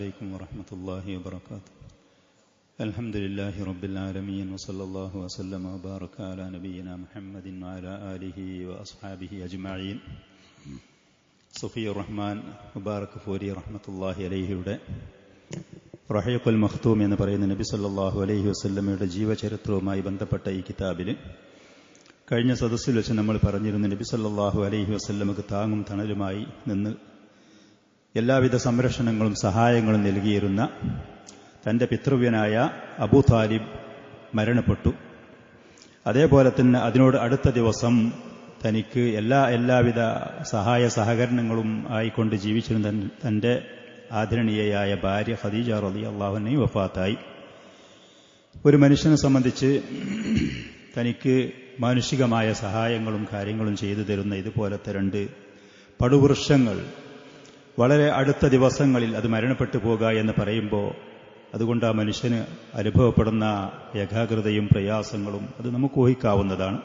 عليكم ورحمة الله وبركاته. الحمد لله رب العالمين وصلى الله وسلم وبارك على نبينا محمد وعلى آله وأصحابه أجمعين. സഫിയുർ റഹ്മാൻ മുബാറക് ഫൂരി റഹ്മത്തുള്ളാഹി അലൈഹിയുടെ റഹീഖുൽ മഖ്തൂം എന്ന് പറയുന്ന നബി സല്ലല്ലാഹു അലൈഹി വസല്ലമയുടെ ജീവചരിത്രവുമായി ബന്ധപ്പെട്ട ഈ കിതാബിൽ കഴിഞ്ഞ സദസ്സിൽ വെച്ച് നമ്മൾ പറഞ്ഞിരുന്ന നബി സല്ലല്ലാഹു അലൈഹി വസല്ലമക്ക് താങ്ങും തണലുമായി നിന്ന് എല്ലാവിധ സംരക്ഷണങ്ങളും സഹായങ്ങളും നൽകിയിരുന്ന തന്റെ പിതൃവ്യനായ അബൂ താലിബ് മരണപ്പെട്ടു. അതേപോലെ തന്നെ അതിനോട് അടുത്ത ദിവസം തനിക്ക് എല്ലാവിധ സഹായ സഹകരണങ്ങളും ആയിക്കൊണ്ട് ജീവിച്ചിരുന്ന തന്റെ ആദരണീയയായ ഭാര്യ ഖദീജ റളിയല്ലാഹു അൻഹ വഫാത്തായി. ഒരു മനുഷ്യനെ സംബന്ധിച്ച് തനിക്ക് മാനുഷികമായ സഹായങ്ങളും കാര്യങ്ങളും ചെയ്തു തരുന്ന ഇതുപോലത്തെ രണ്ട് പടുവൃക്ഷങ്ങൾ വളരെ അടുത്ത ദിവസങ്ങളിൽ അത് മരണപ്പെട്ടു പോകുക എന്ന് പറയുമ്പോൾ അതുകൊണ്ട് ആ മനുഷ്യന് അനുഭവപ്പെടുന്ന ഏകാഗ്രതയും പ്രയാസങ്ങളും അത് നമുക്ക് ഊഹിക്കാവുന്നതാണ്.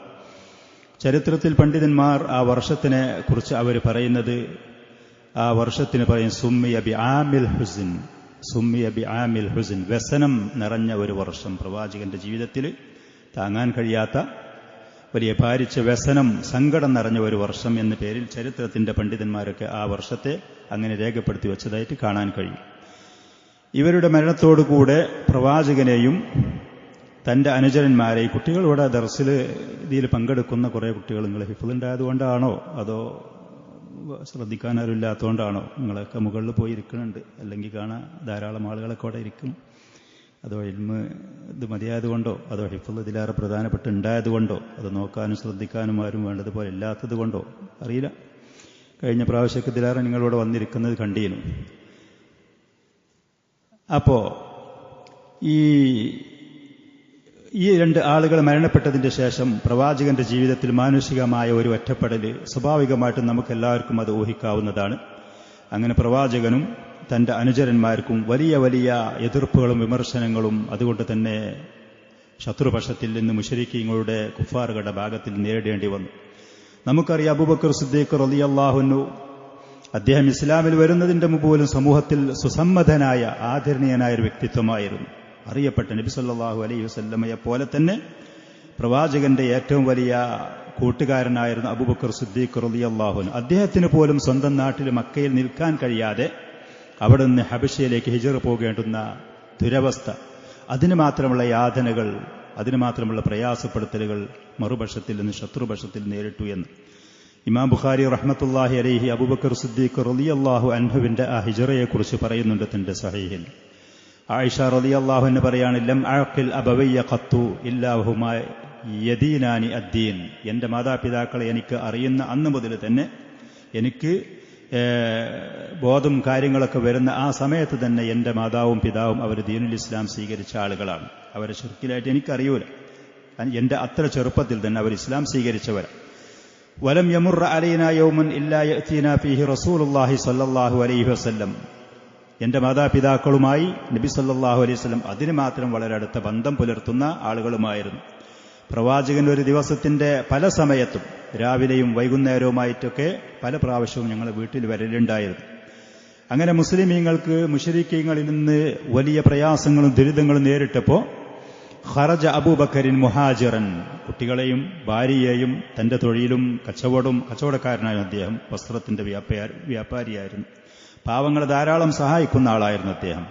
ചരിത്രത്തിൽ പണ്ഡിതന്മാർ ആ വർഷത്തിനെ കുറിച്ച് അവർ പറയുന്നത്, ആ വർഷത്തിന് പറയും സുമ്മിയ ബി ആമിൽ ഹുസ്ൻ, വ്യസനം നിറഞ്ഞ ഒരു വർഷം. പ്രവാചകന്റെ ജീവിതത്തിൽ താങ്ങാൻ കഴിയാത്ത വലിയ ഭാരിച്ച വ്യസനം, സങ്കടം നിറഞ്ഞ ഒരു വർഷം എന്ന പേരിൽ ചരിത്രത്തിന്റെ പണ്ഡിതന്മാരൊക്കെ ആ വർഷത്തെ അങ്ങനെ രേഖപ്പെടുത്തി വെച്ചതായിട്ട് കാണാൻ കഴിയും. ഇവരുടെ മരണത്തോടുകൂടെ പ്രവാചകനെയും തന്റെ അനുചരന്മാരെയും, കുട്ടികളിവിടെ ദർസിൽ ഇതിൽ പങ്കെടുക്കുന്ന കുറെ കുട്ടികൾ നിങ്ങൾ ഹിഫ്ളുണ്ടായതുകൊണ്ടാണോ അതോ ശ്രദ്ധിക്കാനാരുമില്ലാത്തതുകൊണ്ടാണോ? നിങ്ങളൊക്കെ മുകളിൽ പോയി ഇരിക്കുന്നുണ്ട്, അല്ലെങ്കിൽ കാണാൻ ധാരാളം ആളുകളൊക്കെ അവിടെ ഇരിക്കും. അതോ ഇൽമ് ഇത് മതിയായതുകൊണ്ടോ അതോ ഹിഫ്ള് ഇതിലേറെ പ്രധാനപ്പെട്ട് ഉണ്ടായതുകൊണ്ടോ അത് നോക്കാനും ശ്രദ്ധിക്കാനും ആരും വേണ്ടതുപോലെ ഇല്ലാത്തത് കൊണ്ടോ അറിയില്ല. കഴിഞ്ഞ പ്രാവശ്യമൊക്കെ ഇതിലേറെ നിങ്ങളിവിടെ വന്നിരിക്കുന്നത് കണ്ടിരുന്നു. അപ്പോ ഈ രണ്ട് ആളുകൾ മരണപ്പെട്ടതിന്റെ ശേഷം പ്രവാചകന്റെ ജീവിതത്തിൽ മാനുഷികമായ ഒരു ഒറ്റപ്പെടല് സ്വാഭാവികമായിട്ടും നമുക്ക് എല്ലാവർക്കും അത് ഊഹിക്കാവുന്നതാണ്. അങ്ങനെ പ്രവാചകനും തന്റെ അനുചരന്മാർക്കും വലിയ വലിയ എതിർപ്പുകളും വിമർശനങ്ങളും അതുകൊണ്ട് തന്നെ ശത്രുപക്ഷത്തിൽ നിന്ന് മുശ്രിക്കീങ്ങളുടെ കുഫാറുകളുടെ ഭാഗത്തിൽ നേരിടേണ്ടി വന്നു. നമുക്കറിയാം അബൂബക്കർ സിദ്ദീഖ് റളിയല്ലാഹു അൻഹു അദ്ദേഹം ഇസ്ലാമിൽ വരുന്നതിന്റെ മുമ്പ് പോലും സമൂഹത്തിൽ സുസമ്മതനായ ആദരണീയനായ ഒരു വ്യക്തിത്വമായിരുന്നു. അറിയപ്പെട്ട നബി സല്ലല്ലാഹു അലൈഹി വസല്ലമയെ പോലെ തന്നെ പ്രവാചകന്റെ ഏറ്റവും വലിയ കൂട്ടുകാരനായിരുന്ന അബൂബക്കർ സിദ്ദീഖ് റളിയല്ലാഹു അൻഹു, അദ്ദേഹത്തിന് പോലും സ്വന്തം നാട്ടിൽ മക്കയിൽ നിൽക്കാൻ കഴിയാതെ അവിടെ നിന്ന് ഹബശയിലേക്ക് ഹിജ്റ പോകേണ്ടുന്ന ദുരവസ്ഥ, അതിന് മാത്രമുള്ള യാതനകൾ, അതിന് മാത്രമുള്ള പ്രയാസപ്പെടുത്തലുകൾ മറുപക്ഷത്തിൽ നിന്ന് ശത്രുപക്ഷത്തിൽ നേരിട്ടു എന്ന് ഇമാം ബുഖാരി റഹ്മത്തുള്ളാഹി അലൈഹി അബൂബക്കർ സിദ്ദീഖ് റളിയല്ലാഹു അൻഹുവിന്റെ ആ ഹിജ്റയെക്കുറിച്ച് പറയുന്നുണ്ട് തന്റെ സഹീഹിൽ. ആയിഷ റളിയല്ലാഹു അൻഹ പറയാണ്, ലം അഖിൽ അബവയ്യ ഖത്തു ഇല്ലാ ഹുമാ യദീനാനി അദ്ദീൻ. എന്റെ മാതാപിതാക്കളെ എനിക്ക് അറിയുന്ന അന്ന് മുതൽ തന്നെ എനിക്ക് ബോധം കാര്യങ്ങളൊക്കെ വരുന്ന ആ സമയത്ത് തന്നെ എന്റെ മാതാവും പിതാവും അവർ ദീനുൽ ഇസ്ലാം സ്വീകരിച്ച ആളുകളാണ്. അവരെ ശിർക്കിലായിട്ട് എനിക്കറിയൂല. എന്റെ അത്ര ചെറുപ്പത്തിൽ തന്നെ അവർ ഇസ്ലാം സ്വീകരിച്ചവരാണ്. വലം യമുറ അലൈനാ യൗമുൻ ഇല്ലാ യഅതീനാ ഫീഹി റസൂലുള്ളാഹി സ്വല്ലല്ലാഹു അലൈഹി വസല്ലം. എന്റെ മാതാപിതാക്കളുമായി നബി സല്ലല്ലാഹു അലൈഹി വസല്ലം അതിന് മാത്രം വളരെ അടുത്ത ബന്ധം പുലർത്തുന്ന ആളുകളുമായിരുന്നു. പ്രവാചകൻ ഒരു ദിവസത്തിന്റെ പല സമയത്തും രാവിലെയും വൈകുന്നേരവുമായിട്ടൊക്കെ പല പ്രാവശ്യവും ഞങ്ങൾ വീട്ടിൽ വരലുണ്ടായിരുന്നു. അങ്ങനെ മുസ്ലിമീങ്ങൾക്ക് മുശ്രിക്കീങ്ങളിൽ നിന്ന് വലിയ പ്രയാസങ്ങളും ദുരിതങ്ങളും നേരിട്ടപ്പോൾ ഖറജ അബൂബക്കറിൻ മുഹാജിറൻ, കുട്ടികളെയും ഭാര്യയെയും തന്റെ തൊഴിലും കച്ചവടക്കാരനായിരുന്നു അദ്ദേഹം. വസ്ത്രത്തിന്റെ വ്യാപാരിയായിരുന്നു. പാവങ്ങളെ ധാരാളം സഹായിക്കുന്ന ആളായിരുന്നു അദ്ദേഹം.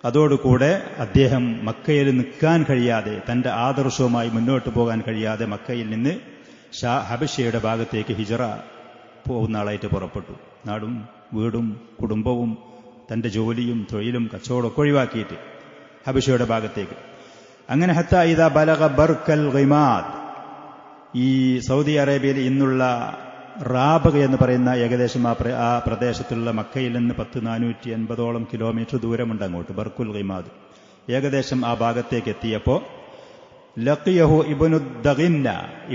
അതോടുകൂടെ അദ്ദേഹം മക്കയിൽ നിൽക്കാൻ കഴിയാതെ, തന്റെ ആദർശവുമായി മുന്നോട്ട് പോകാൻ കഴിയാതെ മക്കയിൽ നിന്ന് ഹബശയുടെ ഭാഗത്തേക്ക് ഹിജ്റ പോകുന്ന ആളായിട്ട് പുറപ്പെട്ടു. നാടും വീടും കുടുംബവും തന്റെ ജോലിയും തൊഴിലും കച്ചവടമൊക്കെ ഒഴിവാക്കിയിട്ട് ഹബശയുടെ ഭാഗത്തേക്ക്. അങ്ങനെ ഹത്താ ഇദാ ബലഗ ബർക്കൽ ഗിമാദ്, ഈ സൗദി അറേബ്യയിൽ ഇന്നുള്ള റാബഗ എന്ന് പറയുന്ന ഏകദേശം ആ പ്രദേശത്തുള്ള മക്കയിൽ നിന്ന് 480 കിലോമീറ്റർ ദൂരമുണ്ട് അങ്ങോട്ട്, ബർക്കുൽ ഗിമാദ്. ഏകദേശം ആ ഭാഗത്തേക്ക് എത്തിയപ്പോ ലഖിയഹു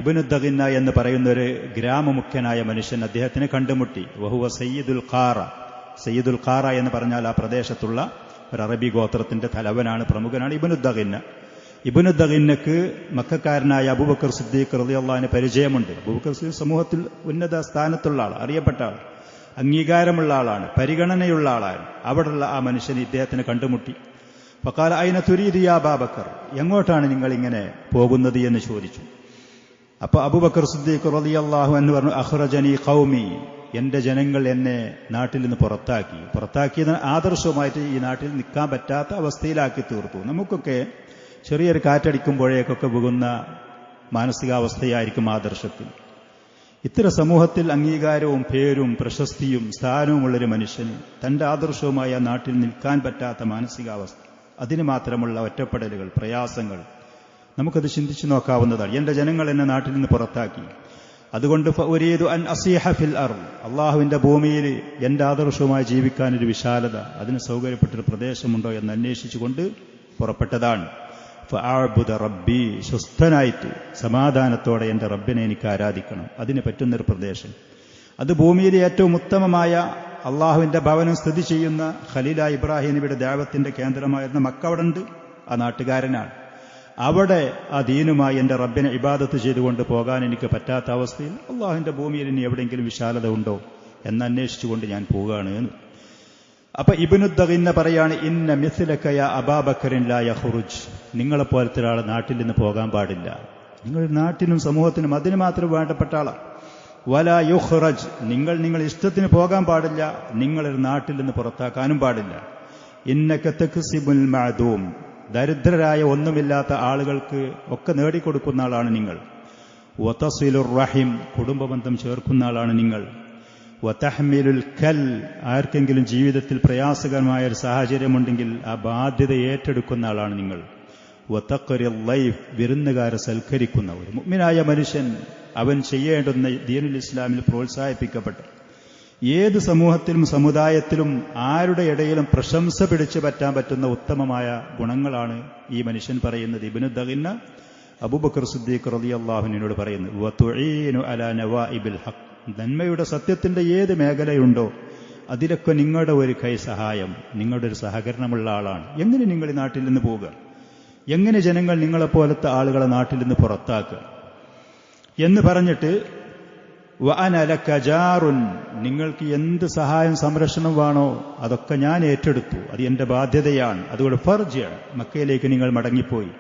ഇബ്നുദ്ദഗിന്ന എന്ന് പറയുന്ന ഒരു ഗ്രാമമുഖ്യനായ മനുഷ്യൻ അദ്ദേഹത്തിനെ കണ്ടുമുട്ടി. വഹുവ സയ്യിദുൽ ഖാറ എന്ന് പറഞ്ഞാൽ ആ പ്രദേശത്തുള്ള ഒരു അറബി ഗോത്രത്തിന്റെ തലവനാണ്, പ്രമുഖനാണ് ഇബ്നുദ്ദഗിന്നക്ക് മക്കക്കാരനായ അബൂബക്കർ സിദ്ദീഖ് റളിയല്ലാഹു അൻഹു പരിചയമുണ്ട്. അബൂബക്കർ സിദ്ദീഖ് സമൂഹത്തിൽ ഉന്നത സ്ഥാനത്തുള്ള ആൾ, അറിയപ്പെട്ട ആൾ. അംഗീകാരമുള്ള ആളാണ്, പരിഗണനയുള്ള ആളാണ്. അവിടെയുള്ള ആ മനുഷ്യൻ ഇദ്ദേഹത്തിനെ കണ്ടുമുട്ടി. ഫഖാല അയ്ന തുരീദു യാ അബൂബക്കർ, എങ്ങോട്ടാണ് നിങ്ങൾ ഇങ്ങനെ പോകുന്നത് എന്ന് ചോദിച്ചു. അപ്പൊ അബൂബക്കർ സിദ്ദീഖ് റളിയല്ലാഹു അൻഹു പറഞ്ഞു, അഖ്റജനി ഖൗമി, എന്റെ ജനങ്ങൾ എന്നെ നാട്ടിൽ നിന്ന് പുറത്താക്കിയത് ആദർശവുമായിട്ട് ഈ നാട്ടിൽ നിൽക്കാൻ പറ്റാത്ത അവസ്ഥയിലാക്കി തീർത്തു. നമുക്കൊക്കെ ചെറിയൊരു കാറ്റടിക്കുമ്പോഴേക്കൊക്കെ പോകുന്ന മാനസികാവസ്ഥയായിരിക്കും ആദർശത്തിൽ. ഇത്തരം സമൂഹത്തിൽ അംഗീകാരവും പേരും പ്രശസ്തിയും സ്ഥാനവുമുള്ളൊരു മനുഷ്യന് തന്റെ ആദർശവുമായി ആ നാട്ടിൽ നിൽക്കാൻ പറ്റാത്ത മാനസികാവസ്ഥ, അതിന് മാത്രമുള്ള ഒറ്റപ്പെടലുകൾ, പ്രയാസങ്ങൾ നമുക്കത് ചിന്തിച്ചു നോക്കാവുന്നതാണ്. എന്റെ ജനങ്ങൾ എന്നെ നാട്ടിൽ നിന്ന് പുറത്താക്കി, അതുകൊണ്ട് ഫഉരീദു അൻ അസീഹ ഫിൽ അർദ്, അള്ളാഹുവിന്റെ ഭൂമിയിൽ എന്റെ ആദർശവുമായി ജീവിക്കാനൊരു വിശാലത, അതിന് സൗകര്യപ്പെട്ടൊരു പ്രദേശമുണ്ടോ എന്ന് അന്വേഷിച്ചുകൊണ്ട് പുറപ്പെട്ടതാണ്. ഫഅഅ്ബുദ റബ്ബി, സ്വസ്ഥനായിട്ട് സമാധാനത്തോടെ എന്റെ റബ്ബിനെ എനിക്ക് ആരാധിക്കണം, അതിന് പറ്റുന്നൊരു പ്രദേശം. അത് ഭൂമിയിലെ ഏറ്റവും ഉത്തമമായ അള്ളാഹുവിന്റെ ഭവനം സ്ഥിതി ചെയ്യുന്ന ഖലീല ഇബ്രാഹിം നബിയുടെ ദഅവത്തിന്റെ കേന്ദ്രമായിരുന്ന മക്ക അവിടെ ഉണ്ട്. ആ നാട്ടുകാരനാണ്. അവിടെ ആ ദീനുമായി എന്റെ റബ്ബിനെ ഇബാദത്ത് ചെയ്തുകൊണ്ട് പോകാൻ എനിക്ക് പറ്റാത്ത അവസ്ഥയിൽ അള്ളാഹുവിന്റെ ഭൂമിയിൽ ഇനി എവിടെയെങ്കിലും വിശാലത ഉണ്ടോ എന്നന്വേഷിച്ചുകൊണ്ട് ഞാൻ പോവുകയാണ് എന്ന്. അപ്പൊ ഇബ്നു ദഗിന്ന പറയാണ്, ഇന്ന മിസ്ലക യാ അബൂബക്കറിൻ ലാ യഖ്റുജ്, നിങ്ങളെപ്പോലത്തെ ഒരാൾ നാട്ടിൽ നിന്ന് പോകാൻ പാടില്ല. നിങ്ങൾ നാട്ടിനും സമൂഹത്തിനും അതിന് മാത്രം വേണ്ടപ്പെട്ട ആളാണ്. വലാ യുഖ്റജ്, നിങ്ങൾ ഇഷ്ടത്തിന് പോകാൻ പാടില്ല, നിങ്ങളൊരു നാട്ടിൽ നിന്ന് പുറത്താക്കാനും പാടില്ല. ഇന്നക തക്സിബുൽ മഅദൂം, ദരിദ്രരായ ഒന്നുമില്ലാത്ത ആളുകൾക്ക് ഒക്കെ നേടിക്കൊടുക്കുന്ന ആളാണ് നിങ്ങൾ. വതസിലുർ റഹിം, കുടുംബബന്ധം ചേർക്കുന്ന ആളാണ് നിങ്ങൾ. വതഹ്മിലുൽ കൽ, ആർക്കെങ്കിലും ജീവിതത്തിൽ പ്രയാസകരമായ ഒരു സാഹചര്യമുണ്ടെങ്കിൽ ആ ബാധ്യത ഏറ്റെടുക്കുന്ന ആളാണ് നിങ്ങൾ. വതഖറിൽ ലൈഫ്, വിരുന്നുകാരെ സൽക്കരിക്കുന്ന ഒരു മുഅ്മിനായ മനുഷ്യൻ അവൻ ചെയ്യേണ്ടുന്ന ദീനുൽ ഇസ്ലാമിൽ പ്രോത്സാഹിപ്പിക്കപ്പെട്ട ഏത് സമൂഹത്തിലും സമുദായത്തിലും ആരുടെ ഇടയിലും പ്രശംസ പിടിച്ചു പറ്റാൻ പറ്റുന്ന ഉത്തമമായ ഗുണങ്ങളാണ് ഈ മനുഷ്യൻ പറയുന്നത്. ഇബ്നു ദഗിന്ന അബൂബക്കർ സിദ്ദീഖ് റളിയല്ലാഹു അൻഹുവിനോട് പറയുന്നത്, വതുഈനു അലാ നവാഇബിൽ ഹഖ്, നന്മയുടെ സത്യത്തിന്റെ ഏത് മേഖലയുണ്ടോ അതിലൊക്കെ നിങ്ങളുടെ ഒരു കൈ സഹായം, നിങ്ങളുടെ ഒരു സഹകരണമുള്ള ആളാണ്. എങ്ങനെ നിങ്ങൾ ഈ നാട്ടിൽ നിന്ന് പോവുക, എങ്ങനെ ജനങ്ങൾ നിങ്ങളെപ്പോലത്തെ ആളുകളെ നാട്ടിൽ നിന്ന് പുറത്താക്കുക എന്ന് പറഞ്ഞിട്ട്, വഅന ലക ജാറുൻ, നിങ്ങൾക്ക് എന്ത് സഹായം സംരക്ഷണം വേണോ അതൊക്കെ ഞാൻ ഏറ്റെടുത്തു, അത് എന്റെ ബാധ്യതയാണ്. അതുകൊണ്ട് ഫർജി, മക്കയിലേക്ക് നിങ്ങൾ മടങ്ങിപ്പോയി.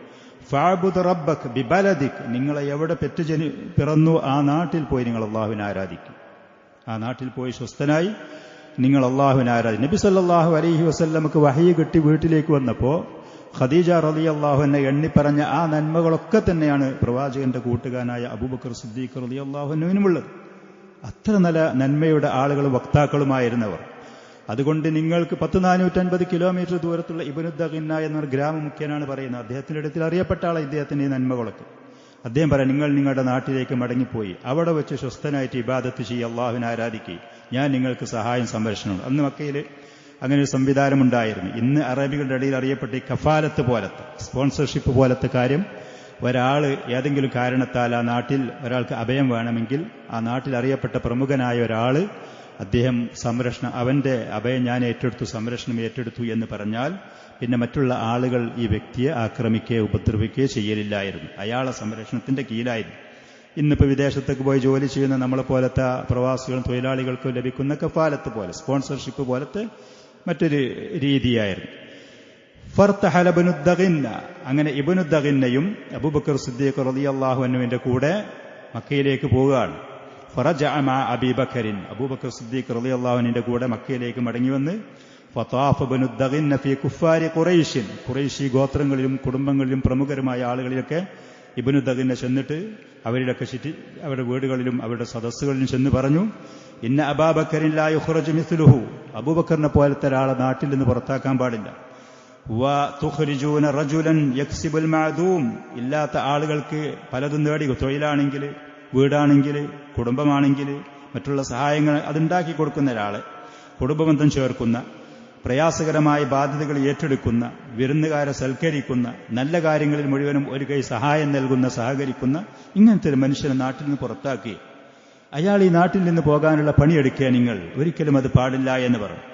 ഫഅബ്ദുർ റബ്ബക ബിബലദിക്, നിങ്ങളെ എവിടെ പിറന്നു ആ നാട്ടിൽ പോയി നിങ്ങൾ അള്ളാഹുവിനെ ആരാധിക്കും. ആ നാട്ടിൽ പോയി സ്വസ്ഥനായി നിങ്ങൾ അള്ളാഹുവിനെ ആരാധിക്കും. നബി സല്ലല്ലാഹു അലൈഹി വസല്ലമക്ക് വഹയി കിട്ടി വീട്ടിലേക്ക് വന്നപ്പോ ഖദീജ റളിയല്ലാഹു അൻഹ എണ്ണിപ്പറഞ്ഞ ആ നന്മകളൊക്കെ തന്നെയാണ് പ്രവാചകന്റെ കൂട്ടുകാരനായ അബൂബക്കർ സിദ്ദീഖ് റളിയല്ലാഹു അൻഹുവിനുമുള്ളത്. അത്ര നല്ല നന്മയുടെ ആളുകളും വക്താക്കളുമായിരുന്നവർ. അതുകൊണ്ട് നിങ്ങൾക്ക് 450 കിലോമീറ്റർ ദൂരത്തുള്ള ഇബ്നു ദഗിന്ന എന്നൊരു ഗ്രാമമുഖ്യനാണ് പറയുന്നത്. അദ്ദേഹത്തിന്റെ അടുത്തിൽ അറിയപ്പെട്ട ആളെ ഇദ്ദേഹത്തിന്റെ ഈ നന്മകളൊക്കെ. അദ്ദേഹം പറയാം, നിങ്ങൾ നിങ്ങളുടെ നാട്ടിലേക്ക് മടങ്ങിപ്പോയി അവിടെ വെച്ച് സ്വസ്ഥനായിട്ട് ഇബാദത്ത് ചെയ്യുക, അള്ളാഹുവിനെ ആരാധിക്കുക, ഞാൻ നിങ്ങൾക്ക് സഹായം സംരക്ഷണം. അന്ന് മക്കയിൽ അങ്ങനെ ഒരു സംവിധാനമുണ്ടായിരുന്നു. ഇന്ന് അറബികളുടെ ഇടയിൽ അറിയപ്പെട്ട ഈ കഫാലത്ത് പോലത്തെ, സ്പോൺസർഷിപ്പ് പോലത്തെ കാര്യം, ഒരാൾ ഏതെങ്കിലും കാരണത്താൽ ആ നാട്ടിൽ ഒരാൾക്ക് അഭയം വേണമെങ്കിൽ ആ നാട്ടിൽ അറിയപ്പെട്ട പ്രമുഖനായ ഒരാൾ അദ്ദേഹം സംരക്ഷണം, അവന്റെ അഭയം ഞാൻ ഏറ്റെടുത്തു, സംരക്ഷണം ഏറ്റെടുത്തു എന്ന് പറഞ്ഞാൽ പിന്നെ മറ്റുള്ള ആളുകൾ ഈ വ്യക്തിയെ ആക്രമിക്കുകയോ ഉപദ്രവിക്കുകയോ ചെയ്യലില്ലായിരുന്നു. അയാളെ സംരക്ഷണത്തിന്റെ കീഴിലായിരുന്നു. ഇന്നിപ്പോൾ വിദേശത്തേക്ക് പോയി ജോലി ചെയ്യുന്ന നമ്മളെപ്പോലത്തെ പ്രവാസികളും തൊഴിലാളികൾക്കും ലഭിക്കുന്ന കഫാലത്ത് പോലെ, സ്പോൺസർഷിപ്പ് പോലത്തെ മറ്റൊരു രീതിയായിരുന്നു. ഫർതഹല ഇബ്നു ദഗിന്ന, അങ്ങനെ ഇബ്നു ദഗിന്നയും അബൂബക്കർ സിദ്ദീഖ് റളിയല്ലാഹു അൻഹുവിന്റെ കൂടെ മക്കയിലേക്ക് പോവുകയാണ്. ഫറജഅ മഅ അബീ ബക്കറിൻ, അബൂബക്കർ സിദ്ദീഖ് റളിയല്ലാഹു അൻഹുവിന്റെ കൂടെ മക്കയിലേക്ക് മടങ്ങി വന്ന് ഫതാഫ ഇബ്നു ദഗിന്ന ഫീ കുഫാരി ഖുറൈശിൻ, ഖുറൈശി ഗോത്രങ്ങളിലും കുടുംബങ്ങളിലും പ്രമുഖരുമായ ആളുകളിലൊക്കെ ഇബ്നു ദഗിന്ന ചെന്നിട്ട് അവരിലൊക്കെ ചുറ്റി അവരുടെ വീടുകളിലും അവരുടെ സദസ്സുകളിലും ചെന്ന് പറഞ്ഞു, ഇന്ന അബൂബക്കറിൻ ലാ യുഖ്റജു മിസ്ലുഹു, അബൂബക്കറിനെ പോലത്തെ ഒരാളെ നാട്ടിൽ നിന്ന് പുറത്താക്കാൻ പാടില്ല. വതുഖ്രിജൂന റജുലൻ യക്സിബുൽ മഅദൂം, ഇല്ലാത്ത ആളുകൾക്ക് പലതും നേടി, തൊഴിലാണെങ്കിൽ, വീടാണെങ്കിൽ, കുടുംബമാണെങ്കിൽ, മറ്റുള്ള സഹായങ്ങൾ അതുണ്ടാക്കി കൊടുക്കുന്ന ഒരാളെ, കുടുംബബന്ധം ചേർക്കുന്ന, പ്രയാസകരമായ ബാധ്യതകൾ ഏറ്റെടുക്കുന്ന, വിരുന്നുകാരെ സൽക്കരിക്കുന്ന, നല്ല കാര്യങ്ങളിൽ മുഴുവനും ഒരു കൈ സഹായം നൽകുന്ന, സഹകരിക്കുന്ന ഇങ്ങനത്തെ ഒരു മനുഷ്യനെ നാട്ടിൽ നിന്ന് പുറത്താക്കി അയാൾ ഈ നാട്ടിൽ നിന്ന് പോകാനുള്ള പണിയെടുക്കുക, നിങ്ങൾ ഒരിക്കലും അത് പാടില്ല എന്ന് പറഞ്ഞു.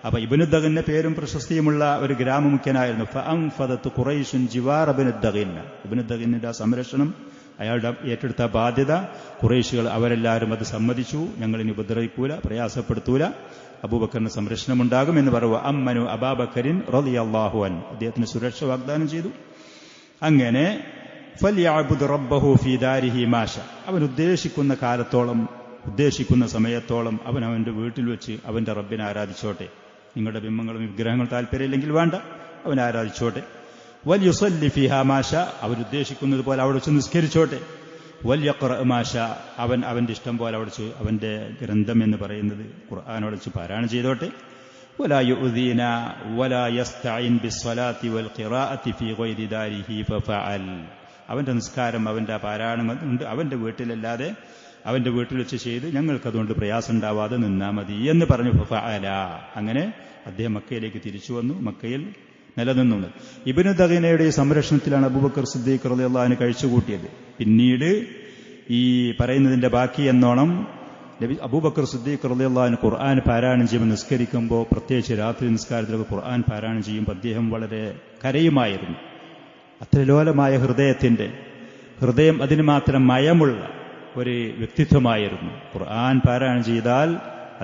അപ്പൊ ഇബ്നു ദഗിന്ന പേരും പ്രശസ്തിയുമുള്ള ഒരു ഗ്രാമമുഖ്യനായിരുന്നു. ഫഅൻഫദത് ഖുറൈശുൻ ജിവാറ ഇബ്നു ദഗിന്ന, ഇബ്നു ദഗിന്നയുടെ സംരക്ഷണം അയാളുടെ ഏറ്റെടുത്ത ബാധ്യത ഖുറൈശികൾ അവരെല്ലാവരും അത് സമ്മതിച്ചു. ഞങ്ങളിനി ഉപദ്രവിക്കൂല, പ്രയാസപ്പെടുത്തൂല, അബൂബക്കറിന് സംരക്ഷണമുണ്ടാകും എന്ന് പറയുക. അമ്മനു അബാബക്കറിൻ റളിയല്ലാഹു അൻഹു, അദ്ദേഹത്തിന് സുരക്ഷ വാഗ്ദാനം ചെയ്തു. അങ്ങനെ ഫൽയഅബ്ദു റബ്ബഹു ഫീ ദാരിഹി മാഷ, അവൻ ഉദ്ദേശിക്കുന്ന കാലത്തോളം, ഉദ്ദേശിക്കുന്ന സമയത്തോളം അവൻ അവന്റെ വീട്ടിൽ വെച്ച് അവന്റെ റബ്ബിനെ ആരാധിച്ചോട്ടെ. നിങ്ങളുടെ ബിംബങ്ങളും വിഗ്രഹങ്ങളും താല്പര്യമില്ലെങ്കിൽ വേണ്ട, അവൻ ആരാധിച്ചോട്ടെ. വൽയുസല്ലി ഫീഹാ മാഷ, അവരുദ്ദേശിക്കുന്നത് പോലെ അവിടെ വെച്ച് നിസ്കരിച്ചോട്ടെ. വൽയഖ്റഅ മാഷ, അവൻ അവന്റെ ഇഷ്ടം പോലെ അവിടെ വെച്ച് അവന്റെ ഗ്രന്ഥം എന്ന് പറയുന്നത് ഖുർആൻ അവിടെ വെച്ച് പാരായണം ചെയ്തോട്ടെ. വലാ യുഅ്ദീന വലാ യസ്തഈൻ ബിസ്സലാത്തി വൽ ഖിറാഅത്തി ഫീ ഗൈരി ദാരിഹി ഫഫഅൽ, അവന്റെ നിസ്കാരം അവന്റെ പാരായണം അവന്റെ വീട്ടിലല്ലാതെ അവന്റെ വീട്ടിൽ വെച്ച് ചെയ്ത് ഞങ്ങൾക്കതുകൊണ്ട് പ്രയാസം ഉണ്ടാവാതെ നിന്നാ മതി എന്ന് പറഞ്ഞു. ഫഫഅല, അങ്ങനെ അദ്ദേഹം മക്കയിലേക്ക് തിരിച്ചു വന്നു, മക്കയിൽ നിലനിന്നു. ഇബ്നു ദഗീനയുടെ സംരക്ഷണത്തിലാണ് അബൂബക്കർ സിദ്ദീഖ് റളിയല്ലാഹു അൻഹു കഴിച്ചുകൂട്ടിയത്. പിന്നീട് ഈ പറയുന്നതിന്റെ ബാക്കി എന്നോണം അബൂബക്കർ സിദ്ദീഖ് റളിയല്ലാഹു അൻഹു ഖുർആൻ പാരായണം ചെയ്യുമ്പോൾ നിസ്കരിക്കുമ്പോൾ, പ്രത്യേകിച്ച് രാത്രി നിസ്കാരത്തിലൊക്കെ ഖുർആൻ പാരായണം ചെയ്യുമ്പോൾ അദ്ദേഹം വളരെ കരയുമായിരുന്നു. അത്ര ലോലമായ ഹൃദയം അതിന് മാത്രം മയമുള്ള ഒരു വ്യക്തിത്വമായിരുന്നു. ഖുർആൻ പാരായണം ചെയ്താൽ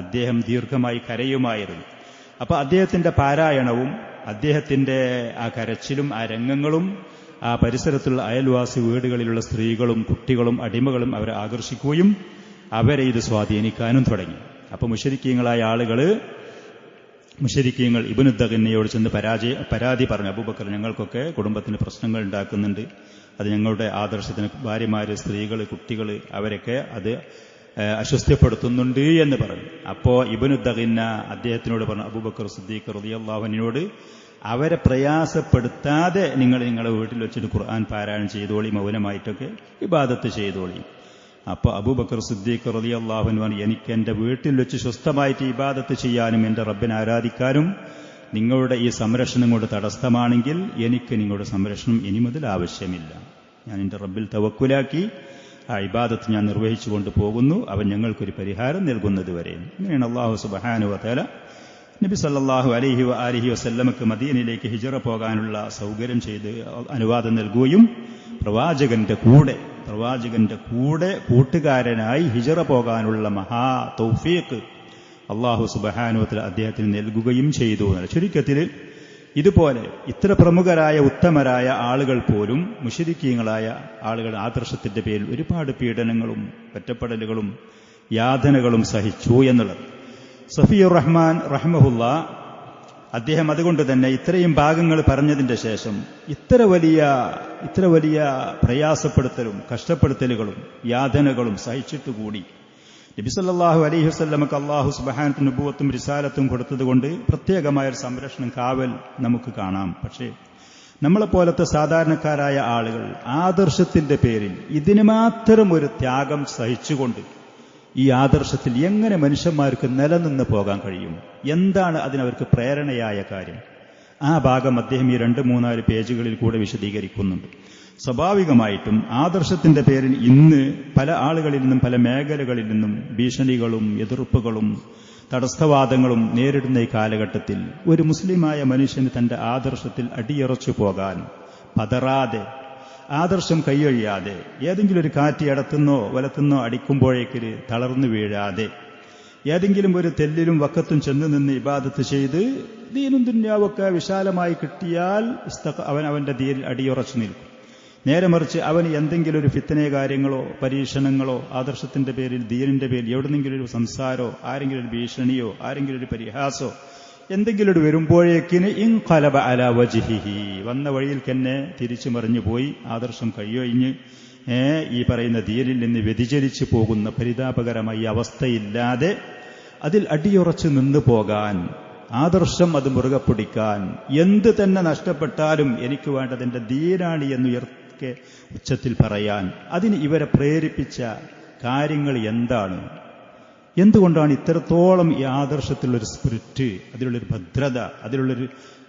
അദ്ദേഹം ദീർഘമായി കരയുമായിരുന്നു. അപ്പൊ അദ്ദേഹത്തിന്റെ പാരായണവും അദ്ദേഹത്തിന്റെ ആ കരച്ചിലും ആ രംഗങ്ങളും ആ പരിസരത്തുള്ള അയൽവാസി വീടുകളിലുള്ള സ്ത്രീകളും കുട്ടികളും അടിമകളും അവരെ ആകർഷിക്കുകയും അവരെ ഇത് സ്വാധീനിക്കാനും തുടങ്ങി. അപ്പൊ മുശ്രിക്കീങ്ങളായ മുശ്രിക്കീങ്ങൾ ഇബ്നു ദഗീനയോട് ചെന്ന് പരാതി പറഞ്ഞു, അബൂബക്കർ ഞങ്ങൾക്കൊക്കെ കുടുംബത്തിന് പ്രശ്നങ്ങൾ ഉണ്ടാക്കുന്നുണ്ട്, അത് ഞങ്ങളുടെ ആദർശത്തിന് ഭാര്യമാര്, സ്ത്രീകൾ, കുട്ടികൾ അവരൊക്കെ അത് അസ്വസ്ഥപ്പെടുത്തുന്നുണ്ട് എന്ന് പറഞ്ഞു. അപ്പോ ഇബ്നു ദഗീന അദ്ദേഹത്തിനോട് പറഞ്ഞു, അബൂബക്കർ സിദ്ദീഖ് റളിയല്ലാഹു അൻഹുവിനോട് അവരെ പ്രയാസപ്പെടുത്താതെ നിങ്ങൾ നിങ്ങളുടെ വീട്ടിൽ വെച്ചിട്ട് ഖുർആൻ പാരായണം ചെയ്തോളി, മൗനമായിട്ടൊക്കെ ഇബാദത്ത് ചെയ്തോളി. അപ്പോൾ അബൂബക്കർ സിദ്ദീഖ് റളിയല്ലാഹു അൻഹു പറഞ്ഞു, എനിക്ക് എന്റെ വീട്ടിൽ വെച്ച് സ്വസ്ഥമായിട്ട് ഇബാദത്ത് ചെയ്യാനും എന്റെ റബ്ബിനെ ആരാധിക്കാനും നിങ്ങളുടെ ഈ സംരക്ഷണം കൊണ്ട് തടസ്സമാണെങ്കിൽ എനിക്ക് നിങ്ങളുടെ സംരക്ഷണം ഇനി മുതൽ ആവശ്യമില്ല. ഞാൻ എന്റെ റബ്ബിൽ തവക്കുലാക്കി ആ ഇബാദത്ത് ഞാൻ നിർവഹിച്ചു കൊണ്ടുപോകുന്നു, അവൻ ഞങ്ങൾക്കൊരു പരിഹാരം നൽകുന്നത് വരെ. ഇങ്ങനെയാണ് അല്ലാഹു സുബ്ഹാനഹു വ തആല നബി സല്ലല്ലാഹു അലൈഹി വആലിഹി വസല്ലമക്ക് മദീനയിലേക്ക് ഹിജ്റ പോകാനുള്ള സൗകര്യം ചെയ്ത് അനുവാദം നൽകുകയും പ്രവാചകന്റെ കൂടെ കൂട്ടുകാരനായി ഹിജ്റ പോകാനുള്ള മഹാ തൗഫീഖ് അല്ലാഹു സുബ്ഹാനഹു വ തആല അദ്ദേഹത്തിന് നൽകുകയും ചെയ്തു. ചുരുക്കത്തിൽ ഇതുപോലെ ഇത്ര പ്രമുഖരായ ഉത്തമരായ ആളുകൾ പോലും മുശ്രിക്കീങ്ങളായ ആളുകൾ ആദർശത്തിന്റെ പേരിൽ ഒരുപാട് പീഡനങ്ങളും ഒറ്റപ്പെടലുകളും യാതനകളും സഹിച്ചു എന്നുള്ളത്. സഫിയുർ റഹ്മാൻ റഹ്മഹുല്ലാ അദ്ദേഹം അതുകൊണ്ട് തന്നെ ഇത്രയും ഭാഗങ്ങൾ പറഞ്ഞതിന്റെ ശേഷം ഇത്ര വലിയ പ്രയാസപ്പെടുത്തലും കഷ്ടപ്പെടുത്തലുകളും യാതനകളും സഹിച്ചിട്ടുകൂടി നബി സല്ലല്ലാഹു അലൈഹി വസല്ലമക്ക് അല്ലാഹു സുബ്ഹാനഹു നുബുവത്തും റിസാലത്തും കൊടുത്തതുകൊണ്ട് പ്രത്യേകമായ ഒരു സംരക്ഷണം, കാവൽ നമുക്ക് കാണാം. പക്ഷേ നമ്മളെപ്പോലത്തെ സാധാരണക്കാരായ ആളുകൾ ആദർശത്തിന്റെ പേരിൽ ഇതിന് മാത്രം ഒരു ത്യാഗം സഹിച്ചുകൊണ്ട് ഈ ആദർശത്തിൽ എങ്ങനെ മനുഷ്യന്മാർക്ക് നിലനിന്ന് പോകാൻ കഴിയും? എന്താണ് അതിനവർക്ക് പ്രേരണയായ കാര്യം? ആ ഭാഗം അദ്ദേഹം ഈ 2-3-4 പേജുകളിൽ കൂടെ വിശദീകരിക്കുന്നുണ്ട്. സ്വാഭാവികമായിട്ടും ആദർശത്തിന്റെ പേരിൽ ഇന്ന് പല ആളുകളിൽ നിന്നും പല മേഖലകളിൽ നിന്നും ഭീഷണികളും എതിർപ്പുകളും തടസ്സവാദങ്ങളും നേരിടുന്ന ഈ കാലഘട്ടത്തിൽ ഒരു മുസ്ലിമായ മനുഷ്യന് തന്റെ ആദർശത്തിൽ അടിയുറച്ചു പോകാൻ പതറാതെ, ആദർശം കൈയൊഴിയാതെ, ഏതെങ്കിലും ഒരു കാറ്റ് ഇടത്തുന്നോ വലത്തുന്നോ അടിക്കുമ്പോഴേക്ക് തളർന്നു വീഴാതെ, ഏതെങ്കിലും ഒരു തെല്ലിലും വക്കത്തും ചെന്ന് നിന്ന് ഇബാദത്ത് ചെയ്ത് ദീനും ദുന്യാവൊക്കെ വിശാലമായി കിട്ടിയാൽ അവൻ അവന്റെ ദീനിൽ അടിയുറച്ചു നിൽക്കും. നേരെ മറിച്ച് അവന് എന്തെങ്കിലും ഒരു ഫിത്തനെ കാര്യങ്ങളോ പരീക്ഷണങ്ങളോ ആദർശത്തിന്റെ പേരിൽ ദീനിന്റെ പേരിൽ എവിടെന്നെങ്കിലും ഒരു സംസാരോ ആരെങ്കിലും ഒരു ഭീഷണിയോ ആരെങ്കിലും ഒരു പരിഹാസോ എന്തെങ്കിലും ഒരു വരുമ്പോഴേക്കിന് ഇൻഖലബ അലാ വജ്ഹിഹി, വന്ന വഴിയിൽ തന്നെ തിരിച്ചു മറിഞ്ഞു പോയി ആദർശം കൈയൊഴിഞ്ഞ് ഈ പറയുന്ന ദീനിൽ നിന്ന് വ്യതിചലിച്ചു പോകുന്ന പരിതാപകരമായ അവസ്ഥയില്ലാതെ അതിൽ അടിയുറച്ചു നിന്നു പോകാൻ, ആദർശം അത് മുറുകെ പിടിക്കാൻ, എന്ത് തന്നെ നഷ്ടപ്പെട്ടാലും എനിക്ക് വേണ്ടത് എന്റെ ദീനാണ് എന്നുയർക്കെ ഉച്ചത്തിൽ പറയാൻ അതിന് ഇവരെ പ്രേരിപ്പിച്ച കാര്യങ്ങൾ എന്താണ്? എന്തുകൊണ്ടാണ് ഇത്രത്തോളം ഈ ആദർശത്തിലുള്ളൊരു സ്പിരിറ്റ്, അതിലുള്ളൊരു ഭദ്രത, അതിലുള്ളൊരു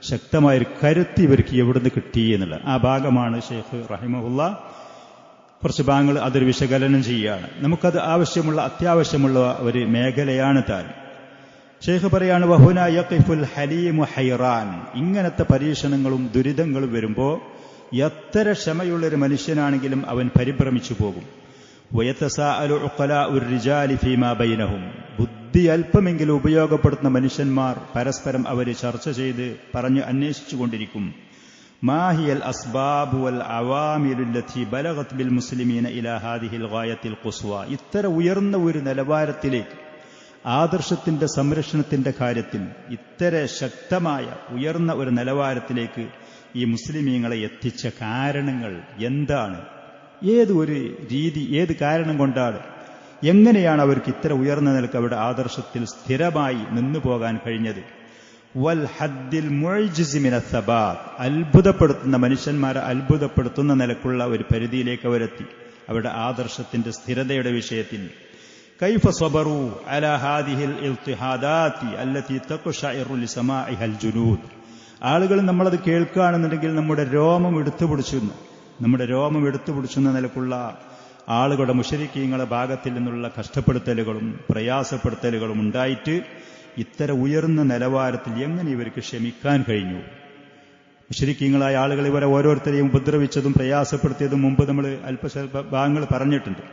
ശക്തമായൊരു കരുത്ത് ഇവർക്ക് എവിടുന്ന് കിട്ടി എന്നുള്ള ആ ഭാഗമാണ് ഷെയ്ഖ് റഹിമഹുല്ലാ കുറച്ച് ഭാഗങ്ങൾ അതൊരു വിശകലനം ചെയ്യുകയാണ്. നമുക്കത് അത്യാവശ്യമുള്ള ഒരു മേഖലയാണ് താൻ. ഷെയ്ഖ് പറയാണ്, വഹുന യഖിഫുൽ ഹലീമു ഹൈറാൻ. ഇങ്ങനത്തെ പരീക്ഷണങ്ങളും ദുരിതങ്ങളും വരുമ്പോൾ എത്ര ക്ഷമയുള്ളൊരു മനുഷ്യനാണെങ്കിലും അവൻ പരിഭ്രമിച്ചു പോകും. വയതസാഅലു ഉഖലാഉർ റിജാലി ഫീമാ ബൈനഹും, ബുദ്ധി അല്പമെങ്കിലും ഉപയോഗപ്പെടുത്തുന്ന മനുഷ്യന്മാർ പരസ്പരം അവർ ചർച്ച ചെയ്ത് പറഞ്ഞ് അന്വേഷിച്ചുകൊണ്ടിരിക്കും. മാഹിയൽ അസ്ബാബ് വൽ അവാമിലുല്ലത്തി ബലഗത് ബിൽ മുസ്ലിമീന ഇലാ ഹാദിഹിൽ ഗായത്തിൽ ഖുസ്വ, ഇത്ര ഉയർന്ന ഒരു നിലവാരത്തിലേക്ക്, ആദർശത്തിന്റെ സംരക്ഷണത്തിന്റെ കാര്യത്തിൽ ഇത്ര ശക്തമായ ഉയർന്ന ഒരു നിലവാരത്തിലേക്ക് ഈ മുസ്ലിമീങ്ങളെ എത്തിച്ച കാരണങ്ങൾ എന്താണ്? ഏത് ഒരു രീതി, ഏത് കാരണം കൊണ്ടാണ്, എങ്ങനെയാണ് അവർക്ക് ഇത്ര ഉയർന്ന നിലക്ക് അവരുടെ ആദർശത്തിൽ സ്ഥിരമായി നിന്നു പോകാൻ കഴിഞ്ഞത്? വൽ ഹദ്ദിൽ മുഅ്ജിസി മിന സബാത്ത്, അത്ഭുതപ്പെടുത്തുന്ന മനുഷ്യന്മാരെ അത്ഭുതപ്പെടുത്തുന്ന നിലക്കുള്ള ഒരു പരിധിയിലേക്ക് അവരെത്തി അവരുടെ ആദർശത്തിന്റെ സ്ഥിരതയുടെ വിഷയത്തിൽ. കൈഫ സബറു അലാ ഹാദിഹിൽ ഇൽത്തിഹാദാത്തി അല്ലതി തഖ്ശഇറു ലിസമാഇഹൽ ജുനൂദ്. ആളുകൾ നമ്മളത് കേൾക്കുകയാണെന്നുണ്ടെങ്കിൽ നമ്മുടെ രോമം എടുത്തുപിടിച്ചുന്ന നിലക്കുള്ള ആളുകളുടെ മുശ്രിക്കീങ്ങളുടെ ഭാഗത്തിൽ നിന്നുള്ള കഷ്ടപ്പെടുത്തലുകളും പ്രയാസപ്പെടുത്തലുകളും ഉണ്ടായിട്ട് ഇത്തര ഉയർന്ന നിലവാരത്തിൽ എങ്ങനെ ഇവർക്ക് ക്ഷമിക്കാൻ കഴിഞ്ഞു? മുശ്രിക്കീങ്ങളായ ആളുകൾ ഇവരെ ഓരോരുത്തരെയും ഉപദ്രവിച്ചതും പ്രയാസപ്പെടുത്തിയതും മുമ്പ് നമ്മൾ അല്പസ്വല്പ ഭാഗങ്ങൾ പറഞ്ഞിട്ടുണ്ട്.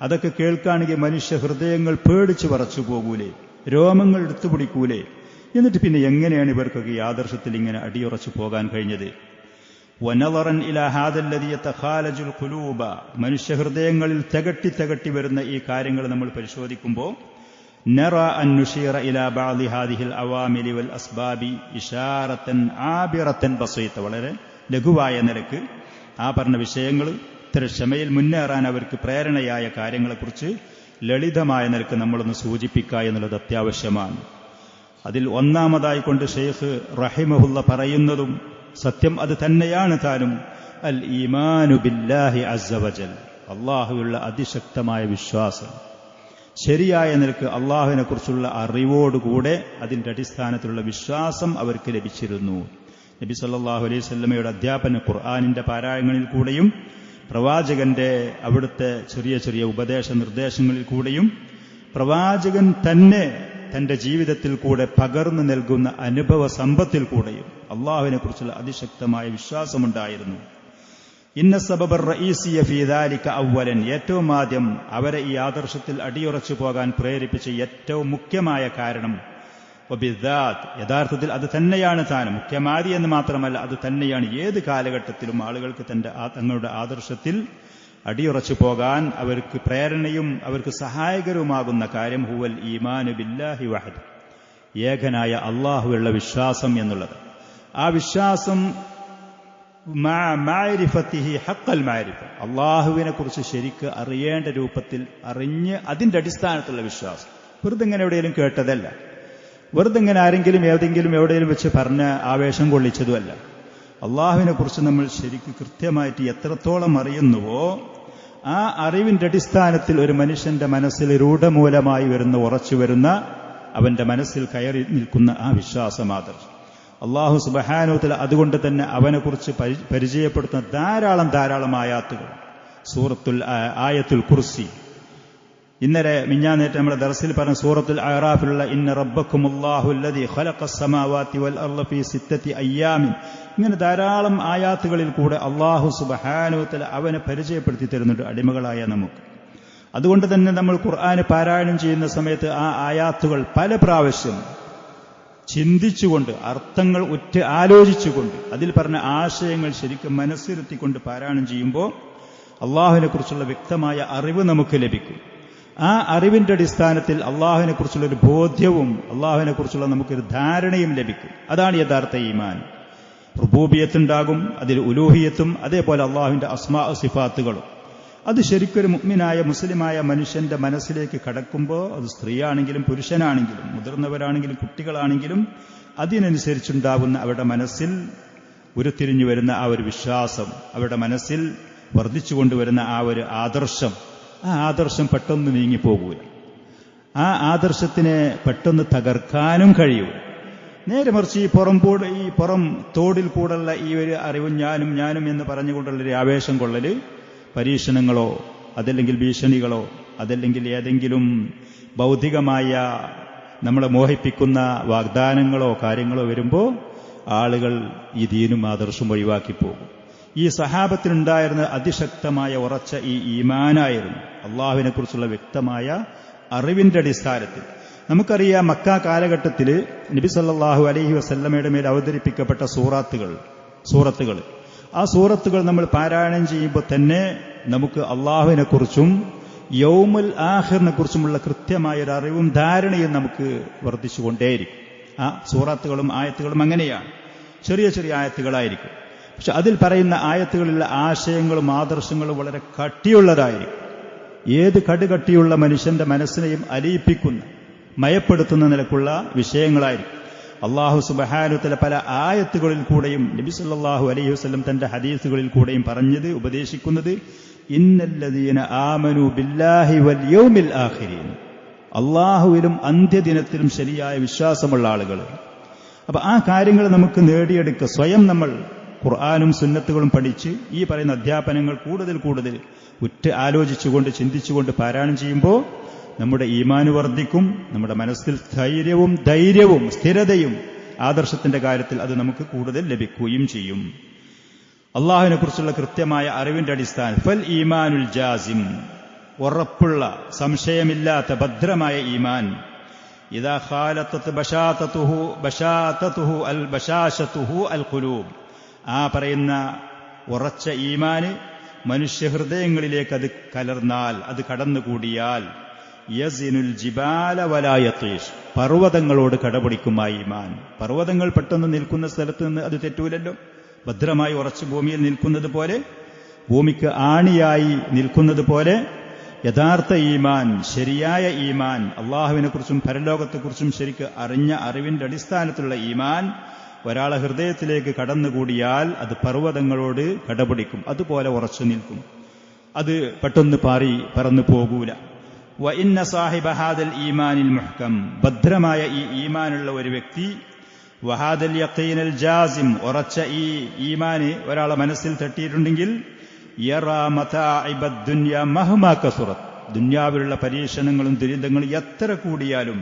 അതൊക്കെ കേൾക്കുകയാണെങ്കിൽ മനുഷ്യ ഹൃദയങ്ങൾ പേടിച്ച് വറച്ചു പോകൂലേ, രോമങ്ങൾ എടുത്തുപിടിക്കൂലേ? എന്നിട്ട് പിന്നെ എങ്ങനെയാണ് ഇവർക്കൊക്കെ ഈ ആദർശത്തിൽ ഇങ്ങനെ അടിയുറച്ചു പോകാൻ കഴിഞ്ഞത്? വനളറൻ ഇലാ ഹാദല്ലദി യതഖാലജുൽ ഖുലൂബ, മനുഷ്യ ഹൃദയങ്ങളിൽ തികട്ടി വരുന്ന ഈ കാര്യങ്ങൾ നമ്മൾ പരിശോധിക്കുമ്പോൾ നറ അൻ നുശീറ ഇലാ ബഅദി ഹാദിഹിൽ അവാമിലി വൽ അസ്ബാബി ഇശാറത്തൻ ആബിറത്തൻ ബസീത, വളരെ ലഘുവായ നിലക്ക് ആ പറഞ്ഞ വിഷയങ്ങൾ ഇത്തരം ക്ഷമയിൽ മുന്നേറാൻ അവർക്ക് പ്രേരണയായ കാര്യങ്ങളെക്കുറിച്ച് ലളിതമായ നിലക്ക് നമ്മളൊന്ന് സൂചിപ്പിക്കുക എന്നുള്ളത് അത്യാവശ്യമാണ്. അതിൽ ഒന്നാമതായിക്കൊണ്ട് ഷെയ്ഖ് റഹിമഹുല്ല പറയുന്നതും സത്യം അത് തന്നെയാണ് താനും, അൽ ഈമാനു ബില്ലാഹി അസ്സ വജൽ, അള്ളാഹുവിലുള്ള അതിശക്തമായ വിശ്വാസം. ശരിയായ നിലക്ക് അള്ളാഹുവിനെ കുറിച്ചുള്ള അറിവോടുകൂടെ അതിന്റെ അടിസ്ഥാനത്തിലുള്ള വിശ്വാസം അവർക്ക് ലഭിച്ചിരുന്നു. നബി സല്ലല്ലാഹു അലൈഹി വസല്ലമയുടെ അധ്യാപന, ഖുർആനിന്റെ പാരായണങ്ങളിൽ കൂടെയും പ്രവാചകന്റെ അവിടുത്തെ ചെറിയ ചെറിയ ഉപദേശ നിർദ്ദേശങ്ങളിൽ കൂടെയും പ്രവാചകൻ തന്നെ തന്റെ ജീവിതത്തിൽ കൂടെ പകർന്നു നൽകുന്ന അനുഭവ സമ്പത്തിൽ കൂടെയും അള്ളാഹുവിനെ കുറിച്ചുള്ള അതിശക്തമായ വിശ്വാസമുണ്ടായിരുന്നു. ഇന്ന സബബർ റഈസിയ ഫീ ദാലിക അവ്വലൻ, ഏറ്റവും ആദ്യം അവരെ ഈ ആദർശത്തിൽ അടിയുറച്ചു പോകാൻ പ്രേരിപ്പിച്ച ഏറ്റവും മുഖ്യമായ കാരണം വബിദാത്ത്, യഥാർത്ഥത്തിൽ അത് തന്നെയാണ് താനും. മുഖ്യമാതി എന്ന് മാത്രമല്ല, അത് തന്നെയാണ് ഏത് കാലഘട്ടത്തിലും ആളുകൾക്ക് തങ്ങളുടെ ആദർശത്തിൽ അടിയുറച്ചു പോകാൻ അവർക്ക് പ്രേരണയും അവർക്ക് സഹായകരവുമാകുന്ന കാര്യം ഹുവൽ ഈമാനു ബില്ലാഹി വഹദ്, ഏകനായ അള്ളാഹുവുള്ള വിശ്വാസം എന്നുള്ളത്. ആ വിശ്വാസം മഅരിഫത്തിഹി ഹഖൽ മഅരിഫ, അള്ളാഹുവിനെ കുറിച്ച് ശരിക്ക് അറിയേണ്ട രൂപത്തിൽ അറിഞ്ഞ് അതിന്റെ അടിസ്ഥാനത്തിലുള്ള വിശ്വാസം. വെറുതെ ഇങ്ങനെ എവിടെയെങ്കിലും കേട്ടതല്ല, വെറുതെ ഇങ്ങനെ ആരെങ്കിലും എവിടെയെങ്കിലും വെച്ച് പറഞ്ഞ ആവേശം കൊള്ളിച്ചതുമല്ല. അള്ളാഹുവിനെ കുറിച്ച് നമ്മൾ ശരിക്ക് കൃത്യമായിട്ട് എത്രത്തോളം അറിയുന്നുവോ ആ അറിവിന്റെ അടിസ്ഥാനത്തിൽ ഒരു മനുഷ്യന്റെ മനസ്സിൽ രൂഢമൂലമായി ഉറച്ചു വരുന്ന അവന്റെ മനസ്സിൽ കയറി നിൽക്കുന്ന ആ വിശ്വാസമാദർശം അള്ളാഹു സുബ്ഹാനഹു വ തആല അതുകൊണ്ട് തന്നെ അവനെക്കുറിച്ച് പരിചയപ്പെടുത്തുന്ന ധാരാളം ആയാത്തുകൾ. സൂറത്തുൽ ആയത്തുൽ കുർസി, ഇന്നലെ മിഞ്ഞാന്നേറ്റ് നമ്മുടെ ദർസിൽ പറഞ്ഞ സൂറത്തുൽ അഅറാഫിലുള്ള ഇന്ന റബ്ബക്കുമുല്ലാഹു അല്ലദീ ഖലഖസ് സമാവാതി വൽ അർള ഫീ സിത്തത്തി അയ്യാമിൻ, ഇങ്ങനെ ധാരാളം ആയാത്തുകളിൽ കൂടെ അള്ളാഹു സുബ്ഹാനഹു വ തആല അവനെ പരിചയപ്പെടുത്തി തരുന്നുണ്ട് അടിമകളായ നമുക്ക്. അതുകൊണ്ട് തന്നെ നമ്മൾ ഖുർആന് പാരായണം ചെയ്യുന്ന സമയത്ത് ആ ആയാത്തുകൾ പല പ്രാവശ്യം ചിന്തിച്ചുകൊണ്ട്, അർത്ഥങ്ങൾ ഉറ്റ് ആലോചിച്ചുകൊണ്ട്, അതിൽ പറഞ്ഞ ആശയങ്ങൾ ശരിക്കും മനസ്സിരുത്തിക്കൊണ്ട് പാരായണം ചെയ്യുമ്പോൾ അള്ളാഹുവിനെ കുറിച്ചുള്ള വ്യക്തമായ അറിവ് നമുക്ക് ലഭിക്കും. ആ അറിവിന്റെ അടിസ്ഥാനത്തിൽ അള്ളാഹുവിനെ കുറിച്ചുള്ളൊരു ബോധ്യവും അള്ളാഹുവിനെ കുറിച്ചുള്ള നമുക്കൊരു ധാരണയും ലഭിക്കും. അതാണ് യഥാർത്ഥ ഈമാൻ. റുബൂബിയത്തുണ്ടാകും, അതിൽ ഉലൂഹിയത്തും, അതേപോലെ അള്ളാഹുവിന്റെ അസ്മാ സിഫാത്തുകളും. അത് ശരിക്കൊരു മുഅ്മിനായ മുസ്ലിമായ മനുഷ്യന്റെ മനസ്സിലേക്ക് കടക്കുമ്പോൾ, അത് സ്ത്രീയാണെങ്കിലും പുരുഷനാണെങ്കിലും മുതിർന്നവരാണെങ്കിലും കുട്ടികളാണെങ്കിലും അതിനനുസരിച്ചുണ്ടാകുന്ന അവരുടെ മനസ്സിൽ ഉരുത്തിരിഞ്ഞു വരുന്ന ആ ഒരു വിശ്വാസം, അവരുടെ മനസ്സിൽ വർദ്ധിച്ചുകൊണ്ടുവരുന്ന ആ ഒരു ആദർശം, ആ ആദർശം പെട്ടെന്ന് നീങ്ങിപ്പോകൂല. ആ ആദർശത്തിനെ പെട്ടെന്ന് തകർക്കാനും കഴിയൂല. നേരെ മറിച്ച് ഈ പുറം തോടിൽ കൂടുള്ള ഈ ഒരു അറിവും ഞാനും എന്ന് പറഞ്ഞുകൊണ്ടുള്ളൊരു ആവേശം കൊള്ളല്, പരീക്ഷണങ്ങളോ അതല്ലെങ്കിൽ ഭീഷണികളോ അതല്ലെങ്കിൽ ഏതെങ്കിലും ഭൗതികമായ നമ്മളെ മോഹിപ്പിക്കുന്ന വാഗ്ദാനങ്ങളോ കാര്യങ്ങളോ വരുമ്പോൾ ആളുകൾ ഈ ദീനും ആദർശം ഒഴിവാക്കി പോകും. ഈ സഹാബത്തിനുണ്ടായിരുന്ന അതിശക്തമായ ഉറച്ച ഈ ഈമാനായിരുന്നു. അള്ളാഹുവിനെ കുറിച്ചുള്ള വ്യക്തമായ അറിവിന്റെ അടിസ്ഥാനത്തിൽ നമുക്കറിയാം, മക്ക കാലഘട്ടത്തിൽ നബി സല്ലല്ലാഹു അലൈഹി വസല്ലമയുടെ മേൽ അവതരിപ്പിക്കപ്പെട്ട സൂറത്തുകൾ ആ സൂറത്തുകൾ നമ്മൾ പാരായണം ചെയ്യുമ്പോൾ തന്നെ നമുക്ക് അള്ളാഹുവിനെ കുറിച്ചും യൗമുൽ ആഖിറിനെ കുറിച്ചുമുള്ള കൃത്യമായ ഒരു അറിവും ധാരണയും നമുക്ക് വർദ്ധിച്ചുകൊണ്ടേയിരിക്കും. ആ സൂറത്തുകളും ആയത്തുകളും അങ്ങനെയാണ്, ചെറിയ ചെറിയ ആയത്തുകളായിരിക്കും. പക്ഷെ അതിൽ പറയുന്ന ആയത്തുകളിലുള്ള ആശയങ്ങളും ആദർശങ്ങളും വളരെ കട്ടിയുള്ളതായിരിക്കും. ഏത് കടുകട്ടിയുള്ള മനുഷ്യന്റെ മനസ്സിനെയും അലിയിപ്പിക്കുന്ന, മയപ്പെടുത്തുന്ന നിലക്കുള്ള വിഷയങ്ങളായിരിക്കും. അല്ലാഹു സുബ്ഹാനഹു വ തആല പല ആയത്തുകളിൽ കൂടെയും നബി സല്ലല്ലാഹു അലൈഹി വസല്ലം തന്റെ ഹദീസുകളിൽ കൂടെയും പറഞ്ഞത്, ഉപദേശിക്കുന്നത് ഇന്നല്ലദീന ആമനു ബില്ലാഹി വൽ യൗമിൽ ആഖിരീൻ, അല്ലാഹുവിലും അന്ത്യദിനത്തിലും ശരിയായ വിശ്വാസമുള്ള ആളുകൾ. അപ്പൊ ആ കാര്യങ്ങൾ നമുക്ക് നേടിയെടുക്കുക. സ്വയം നമ്മൾ ഖുർആനും സുന്നത്തുകളും പഠിച്ച് ഈ പറയുന്ന അധ്യാപനങ്ങൾ കൂടുതൽ ഉറ്റ് ആലോചിച്ചുകൊണ്ട് ചിന്തിച്ചുകൊണ്ട് പാരായണം ചെയ്യുമ്പോൾ നമ്മുടെ ഈമാന് വർദ്ധിക്കും. നമ്മുടെ മനസ്സിൽ ധൈര്യവും സ്ഥിരതയും ആദർശത്തിന്റെ കാര്യത്തിൽ അത് നമുക്ക് കൂടുതൽ ലഭിക്കുകയും ചെയ്യും. അള്ളാഹുവിനെ കുറിച്ചുള്ള കൃത്യമായ അറിവിന്റെ അടിസ്ഥാനം ഫൽ ഈമാനുൽ ജാസിം, ഉറപ്പുള്ള സംശയമില്ലാത്ത ഭദ്രമായ ഈമാൻ. ഇദാ ഖാലത്തത് ബശാതതുഹു അൽ ബശാശതുഹു അൽ ഖുലൂബ്, ആ പറയുന്ന ഉറച്ച ഈമാന് മനുഷ്യഹൃദയങ്ങളിലേക്ക് അത് കലർന്നാൽ, അത് കടന്നുകൂടിയാൽ യസിനുൽ ജിബാല വലാ യതീഷ്, പർവ്വതങ്ങളോട് കടപിടിക്കും ആ ഈമാൻ. പർവ്വതങ്ങൾ പെട്ടെന്ന് നിൽക്കുന്ന സ്ഥലത്ത് നിന്ന് അത് തെറ്റൂലല്ലോ. ഭദ്രമായി ഉറച്ച ഭൂമിയിൽ നിൽക്കുന്നത് പോലെ, ഭൂമിക്ക് ആണിയായി നിൽക്കുന്നത് പോലെ യഥാർത്ഥ ഈമാൻ, ശരിയായ ഈമാൻ, അള്ളാഹുവിനെക്കുറിച്ചും പരലോകത്തെക്കുറിച്ചും ശരിക്ക് അറിഞ്ഞ അറിവിന്റെ അടിസ്ഥാനത്തിലുള്ള ഈമാൻ ഒരാളെ ഹൃദയത്തിലേക്ക് കടന്നുകൂടിയാൽ അത് പർവ്വതങ്ങളോട് കടപിടിക്കും, അതുപോലെ ഉറച്ചു നിൽക്കും. അത് പെട്ടെന്ന് പറന്നു പോകൂല. വ ഇന്ന സാഹിബ ഹാദൽ ഈമാനിൽ മുഹ്കം, ഭദ്രമായ ഈ ഈമാനുള്ള ഒരു വ്യക്തി, വഹാദൽ യഖീനൽ ജാസിം, ഉറച്ച ഈ ഈമാന് ഒരാളെ മനസ്സിൽ തട്ടിയിട്ടുണ്ടെങ്കിൽ, യറാ മതാഇബദ് ദുനിയ മഹ്മാ കസുറത്, ദുനിയാവിലുള്ള പരീക്ഷണങ്ങളും ദുരിതങ്ങളും എത്ര കൂടിയാലും,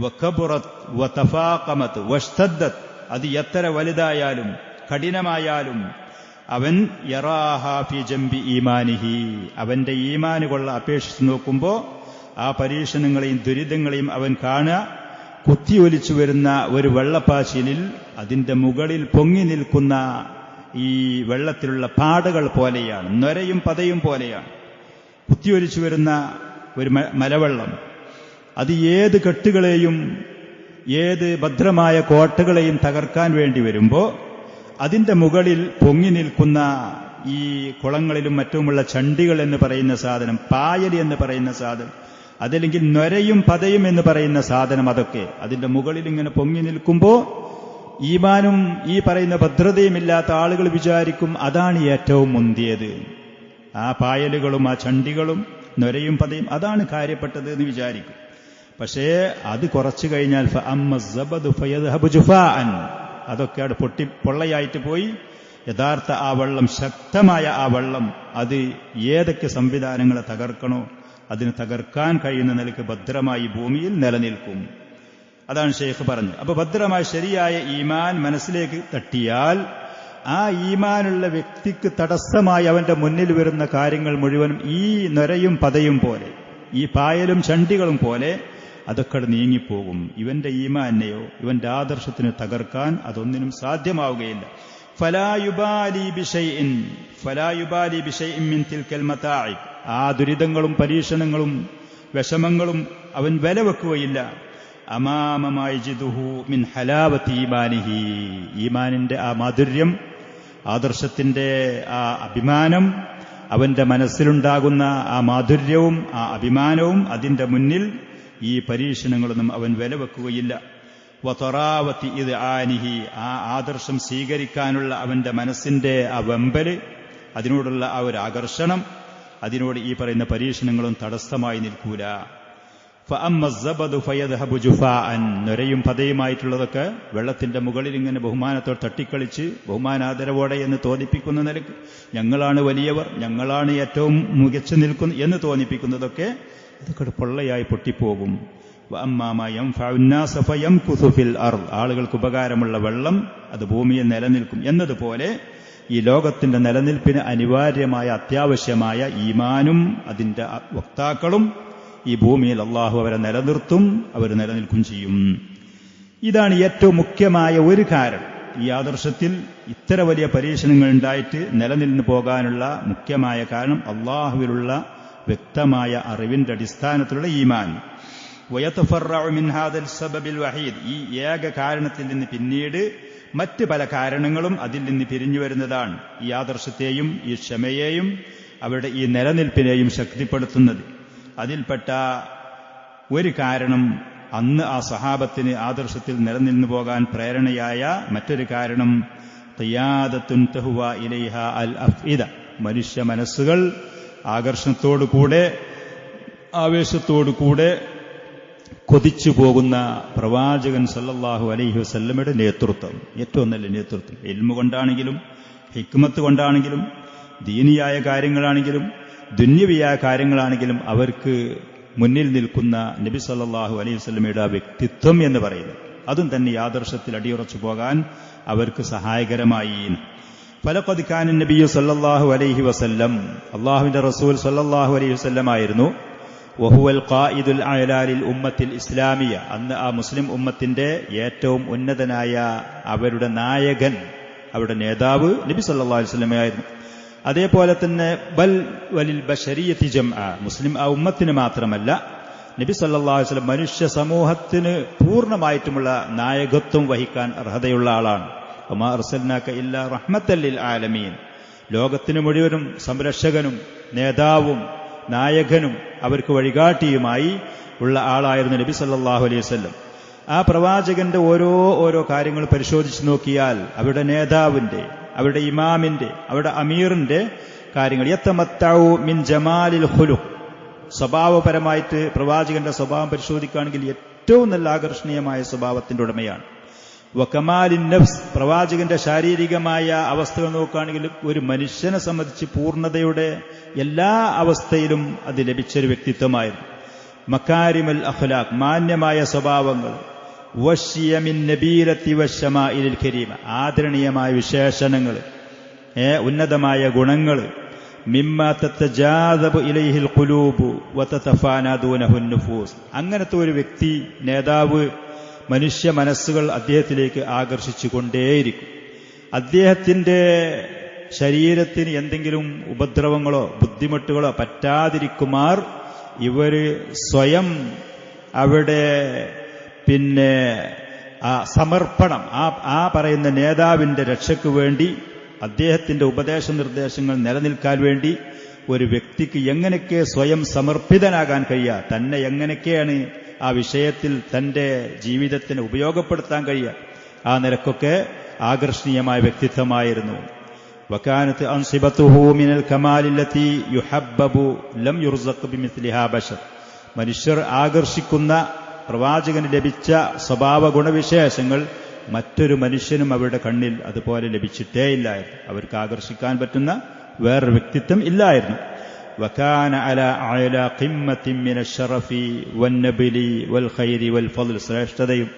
വകബറത് വതഫാഖമത് വഷ്തദ്ദത്, അത് എത്ര വലുതായാലും കഠിനമായാലും, അവൻ യറാഹാ ഫി ജംബി ഈമാനിഹി, അവന്റെ ഈമാനുകൊള്ള അപേക്ഷിച്ച് നോക്കുമ്പോൾ ആ പരീക്ഷണങ്ങളെയും ദുരിതങ്ങളെയും അവൻ കാണുക കുത്തിയൊലിച്ചു വരുന്ന ഒരു വെള്ളപ്പാച്ചിലിൽ അതിന്റെ മുകളിൽ പൊങ്ങി നിൽക്കുന്ന ഈ വെള്ളത്തിലുള്ള പാടകൾ പോലെയാണ്, നൊരയും പതയും പോലെയാണ്. കുത്തിയൊലിച്ചു വരുന്ന ഒരു മലവെള്ളം അത് ഏത് കെട്ടുകളെയും ഏത് ഭദ്രമായ കോട്ടകളെയും തകർക്കാൻ വേണ്ടി വരുമ്പോൾ അതിന്റെ മുകളിൽ പൊങ്ങി നിൽക്കുന്ന ഈ കുളങ്ങളിലും മറ്റുമുള്ള ചണ്ടികൾ എന്ന് പറയുന്ന സാധനം, പായലി എന്ന് പറയുന്ന സാധനം, അതല്ലെങ്കിൽ നൊരയും പതയും എന്ന് പറയുന്ന സാധനം, അതൊക്കെ അതിന്റെ മുകളിൽ ഇങ്ങനെ പൊങ്ങി നിൽക്കുമ്പോൾ ഈമാനും ഈ പറയുന്ന ഭദ്രതയുമില്ലാത്ത ആളുകൾ വിചാരിക്കും അതാണ് ഏറ്റവും മുന്തിയത്. ആ പായലുകളും ആ ചണ്ടികളും നൊരയും പതയും അതാണ് കാര്യപ്പെട്ടത് എന്ന് വിചാരിക്കും. പക്ഷേ അത് കുറച്ചു കഴിഞ്ഞാൽ അതൊക്കെ അവിടെ പൊള്ളയായിട്ട് പോയി യഥാർത്ഥ ആ വെള്ളം, ശക്തമായ ആ വെള്ളം, അത് ഏതൊക്കെ സംവിധാനങ്ങളെ തകർക്കണോ അതിന് തകർക്കാൻ കഴിയുന്ന നിലയ്ക്ക് ഭദ്രമായി ഭൂമിയിൽ നിലനിൽക്കും. അതാണ് ഷെയ്ഖ് പറഞ്ഞത്. അപ്പൊ ഭദ്രമായ ശരിയായ ഈമാൻ മനസ്സിലേക്ക് തട്ടിയാൽ ആ ഈമാനുള്ള വ്യക്തിക്ക് തടസ്സമായി അവന്റെ മുന്നിൽ വരുന്ന കാര്യങ്ങൾ മുഴുവനും ഈ നൊരയും പതയും പോലെ, ഈ പായലും ചണ്ടികളും പോലെ അതൊക്കെ നീങ്ങിപ്പോകും. ഇവന്റെ ഈമാനെയോ ഇവന്റെ ആദർശത്തിന് തകർക്കാൻ അതൊന്നിനും സാധ്യമാവുകയില്ല. ഫലായുബാലി ബിശൈഇൻ മിൻ തിൽക്കൽ മതാഇബ്, ആ ദുരിതങ്ങളും പരീക്ഷണങ്ങളും വിഷമങ്ങളും അവൻ വില വെക്കുകയില്ല. അമാമമായിജിദുഹു മിൻ ഹലാവത്തി ഈമാനിഹി, ഈമാനിന്റെ ആ മാധുര്യം, ആദർശത്തിന്റെ ആ അഭിമാനം, അവന്റെ മനസ്സിലുണ്ടാകുന്ന ആ മാധുര്യവും ആ അഭിമാനവും അതിന്റെ മുന്നിൽ ഈ പരീക്ഷണങ്ങളൊന്നും അവൻ വില വെക്കുകയില്ല. വതറാവത്തി ഇത് ആനിഹി, ആ ആദർശം സ്വീകരിക്കാനുള്ള അവന്റെ മനസ്സിന്റെ ആ വെമ്പല്, അതിനോടുള്ള ആ ഒരു ആകർഷണം, അതിനോട് ഈ പറയുന്ന പരീക്ഷണങ്ങളും തടസ്സമായി നിൽക്കൂല. നൊരയും പതയുമായിട്ടുള്ളതൊക്കെ വെള്ളത്തിന്റെ മുകളിൽ ഇങ്ങനെ ബഹുമാനത്തോടെ തട്ടിക്കളിച്ച് ബഹുമാനാദരവോടെ എന്ന് തോന്നിപ്പിക്കുന്ന നിലക്ക്, ഞങ്ങളാണ് വലിയവർ, ഞങ്ങളാണ് ഏറ്റവും മികച്ചു നിൽക്കുന്നു എന്ന് തോന്നിപ്പിക്കുന്നതൊക്കെ അതൊക്കെ പൊള്ളയായി പൊട്ടിപ്പോകും. ആളുകൾക്ക് ഉപകാരമുള്ള വെള്ളം അത് ഭൂമിയിൽ നിലനിൽക്കും എന്നതുപോലെ ഈ ലോകത്തിന്റെ നിലനിൽപ്പിന് അനിവാര്യമായ അത്യാവശ്യമായ ഈമാനും അതിന്റെ വക്താക്കളും ഈ ഭൂമിയിൽ അള്ളാഹു അവരെ നിലനിർത്തും, അവർ നിലനിൽക്കും ചെയ്യും. ഇതാണ് ഏറ്റവും മുഖ്യമായ ഒരു കാരണം. ഈ ആദർശത്തിൽ ഇത്ര വലിയ പരീക്ഷണങ്ങൾ ഉണ്ടായിട്ട് നിലനിന്ന് പോകാനുള്ള മുഖ്യമായ കാരണം അള്ളാഹുവിലുള്ള വ്യക്തമായ അറിവിന്റെ അടിസ്ഥാനത്തിലുള്ള ഈമാൻ. വയതഫറഉ മിൻ ഹാദൽ സബബിൽ വഹീദ്, ഈ ഏക കാരണത്തിൽ നിന്ന് പിന്നീട് മറ്റ് പല കാരണങ്ങളും അതിൽ നിന്ന് പിരിഞ്ഞു വരുന്നതാണ് ഈ ആദർശത്തെയും ഈ ക്ഷമയെയും അവരുടെ ഈ നിലനിൽപ്പിനെയും ശക്തിപ്പെടുത്തുന്നത്. അതിൽപ്പെട്ട ഒരു കാരണം അന്ന് ആ സഹാബത്തിന് ആദർശത്തിൽ നിലനിന്നു പോകാൻ പ്രേരണയായ മറ്റൊരു കാരണം ഖിയാദത്തുൻ തഹ്വ ഇലൈഹ അൽ അഫ്ഇദ, മനുഷ്യ മനസ്സുകൾ ആകർഷണത്തോടുകൂടെ ആവേശത്തോടുകൂടെ കൊതിച്ചു പോകുന്ന പ്രവാചകൻ സല്ലല്ലാഹു അലൈഹി വസല്ലമയുടെ നേതൃത്വം, ഏറ്റവും നല്ല നേതൃത്വം. ഇൽമു കൊണ്ടാണെങ്കിലും ഹിക്മത്ത് കൊണ്ടാണെങ്കിലും ദീനിയായ കാര്യങ്ങളാണെങ്കിലും ദുന്യവിയായ കാര്യങ്ങളാണെങ്കിലും അവർക്ക് മുന്നിൽ നിൽക്കുന്ന നബി സല്ലല്ലാഹു അലൈഹി വസല്ലമയുടെ വ്യക്തിത്വം എന്ന് പറയുന്നത്, അതും തന്നെ ഈ ആദർശത്തിൽ അടിയുറച്ചു പോകാൻ അവർക്ക് സഹായകരമായി. ഫലഖദ് കാന നബിയ്യു സല്ലല്ലാഹു അലൈഹി വസല്ലം, അല്ലാഹുവിന്റെ റസൂൽ സല്ലല്ലാഹു അലൈഹി വസല്ലം ആയിരുന്നു. വഹുവൽ ഖായിദുൽ അഅ്ലാ ലിൽ ഉമ്മത്തിൽ ഇസ്ലാമിയ, അന്ന് ആ മുസ്ലിം ഉമ്മത്തിന്റെ ഏറ്റവും ഉന്നതനായ അവരുടെ നായകൻ, അവരുടെ നേതാവ് നബി സല്ലല്ലാഹു അലൈഹി വസല്ലമയായിരുന്നു. അതേപോലെ തന്നെ ബൽ വലിൽ ബശരിയത്തി ജംഅ, മുസ്ലിം ആ ഉമ്മത്തിന് മാത്രമല്ല നബി സല്ലല്ലാഹു അലൈഹി വസല്ലം മനുഷ്യ സമൂഹത്തിന് പൂർണ്ണമായിട്ടുമുള്ള നായകത്വം വഹിക്കാൻ അർഹതയുള്ള ആളാണ്. വമാ അർസൽനാക ഇല്ലാ റഹ്മത്തൽ ലിൽ ആലമീൻ, ലോകത്തിന് മുഴുവനും സംരക്ഷകനും നേതാവും നായകനും അവർക്ക് വഴികാട്ടിയുമായി ഉള്ള ആളായിരുന്നു നബി സല്ലല്ലാഹു അലൈഹി വസല്ലം. ആ പ്രവാചകന്റെ ഓരോ കാര്യങ്ങൾ പരിശോധിച്ചു നോക്കിയാൽ അവരുടെ നേതാവിന്റെ, അവരുടെ ഇമാമിന്റെ, അവരുടെ അമീറിന്റെ കാര്യങ്ങൾ യതമത്തഉ മിൻ ജമാലിൽ ഖുലുഖ്, സ്വഭാവപരമായിട്ട് പ്രവാചകന്റെ സ്വഭാവം പരിശോധിക്കുകയാണെങ്കിൽ ഏറ്റവും നല്ല ആകർഷണീയമായ സ്വഭാവത്തിന്റെ ഉടമയാണ്. വകമാലിൻ നഫ്സ്, പ്രവാചകന്റെ ശാരീരികമായ അവസ്ഥകൾ നോക്കുകയാണെങ്കിൽ ഒരു മനുഷ്യനെ സംബന്ധിച്ച് പൂർണ്ണതയുടെ എല്ലാ അവസ്ഥയിലും അത് ലഭിച്ചൊരു വ്യക്തിത്വമായിരുന്നു. മക്കാരിമൽ അഖ്ലാഖ്, മാന്യമായ സ്വഭാവങ്ങൾ. വശ്യമിൻ നബീലത്തി വശമാഇലിൽ കരീമ, ആദരണീയമായ വിശേഷണങ്ങൾ, ഉന്നതമായ ഗുണങ്ങൾ. മിമ്മ തതജാദബു ഇലൈഹിൽ ഖുലൂബു വതതഫാനാ ദൂനഹു നുഫൂസ്, അങ്ങനത്തെ ഒരു വ്യക്തി നേതാവ് മനുഷ്യ മനസ്സുകൾ അദ്ദേഹത്തിലേക്ക് ആകർഷിച്ചുകൊണ്ടേയിരിക്കും. അദ്ദേഹത്തിന്റെ ശരീരത്തിന് എന്തെങ്കിലും ഉപദ്രവങ്ങളോ ബുദ്ധിമുട്ടുകളോ പറ്റാതിരിക്കുമാർ ഇവര് സ്വയം അവിടെ ആ സമർപ്പണം, ആ പറയുന്ന നേതാവിന്റെ രക്ഷയ്ക്ക് വേണ്ടി അദ്ദേഹത്തിന്റെ ഉപദേശ നിർദ്ദേശങ്ങൾ നിലനിൽക്കാൻ വേണ്ടി ഒരു വ്യക്തിക്ക് എങ്ങനെയൊക്കെ സ്വയം സമർപ്പിതനാകാൻ കഴിയുക, തന്നെ എങ്ങനെയൊക്കെയാണ് ആ വിഷയത്തിൽ തന്റെ ജീവിതത്തിന് ഉപയോഗപ്പെടുത്താൻ കഴിയുക, ആ നിലക്കൊക്കെ ആകർഷണീയമായ വ്യക്തിത്വമായിരുന്നു. വകാനത്ത് അൻസിബത്തുഹു മിനൽ കമാലില്ലത്തി യുഹബ്ബബു ലം യുർസഖ് ബിമിസ്ലിഹാ ബശർ, മനുഷ്യർ ആകർഷിക്കുന്ന പ്രവാചകന് ലഭിച്ച സ്വഭാവ ഗുണവിശേഷങ്ങൾ മറ്റൊരു മനുഷ്യനും അവരുടെ കണ്ണിൽ അതുപോലെ ലഭിച്ചിട്ടേയില്ലായിരുന്നു. അവർക്ക് ആകർഷിക്കാൻ പറ്റുന്ന വേറൊരു വ്യക്തിത്വം ഇല്ലായിരുന്നു. വകാന അലാ അഅ്ലാ ഖിമ്മത്തിൻ മിനശ് ശറഫി വന്നബിലി വൽ ഖൈരി വൽ ഫള്, ശ്രേഷ്ഠതയും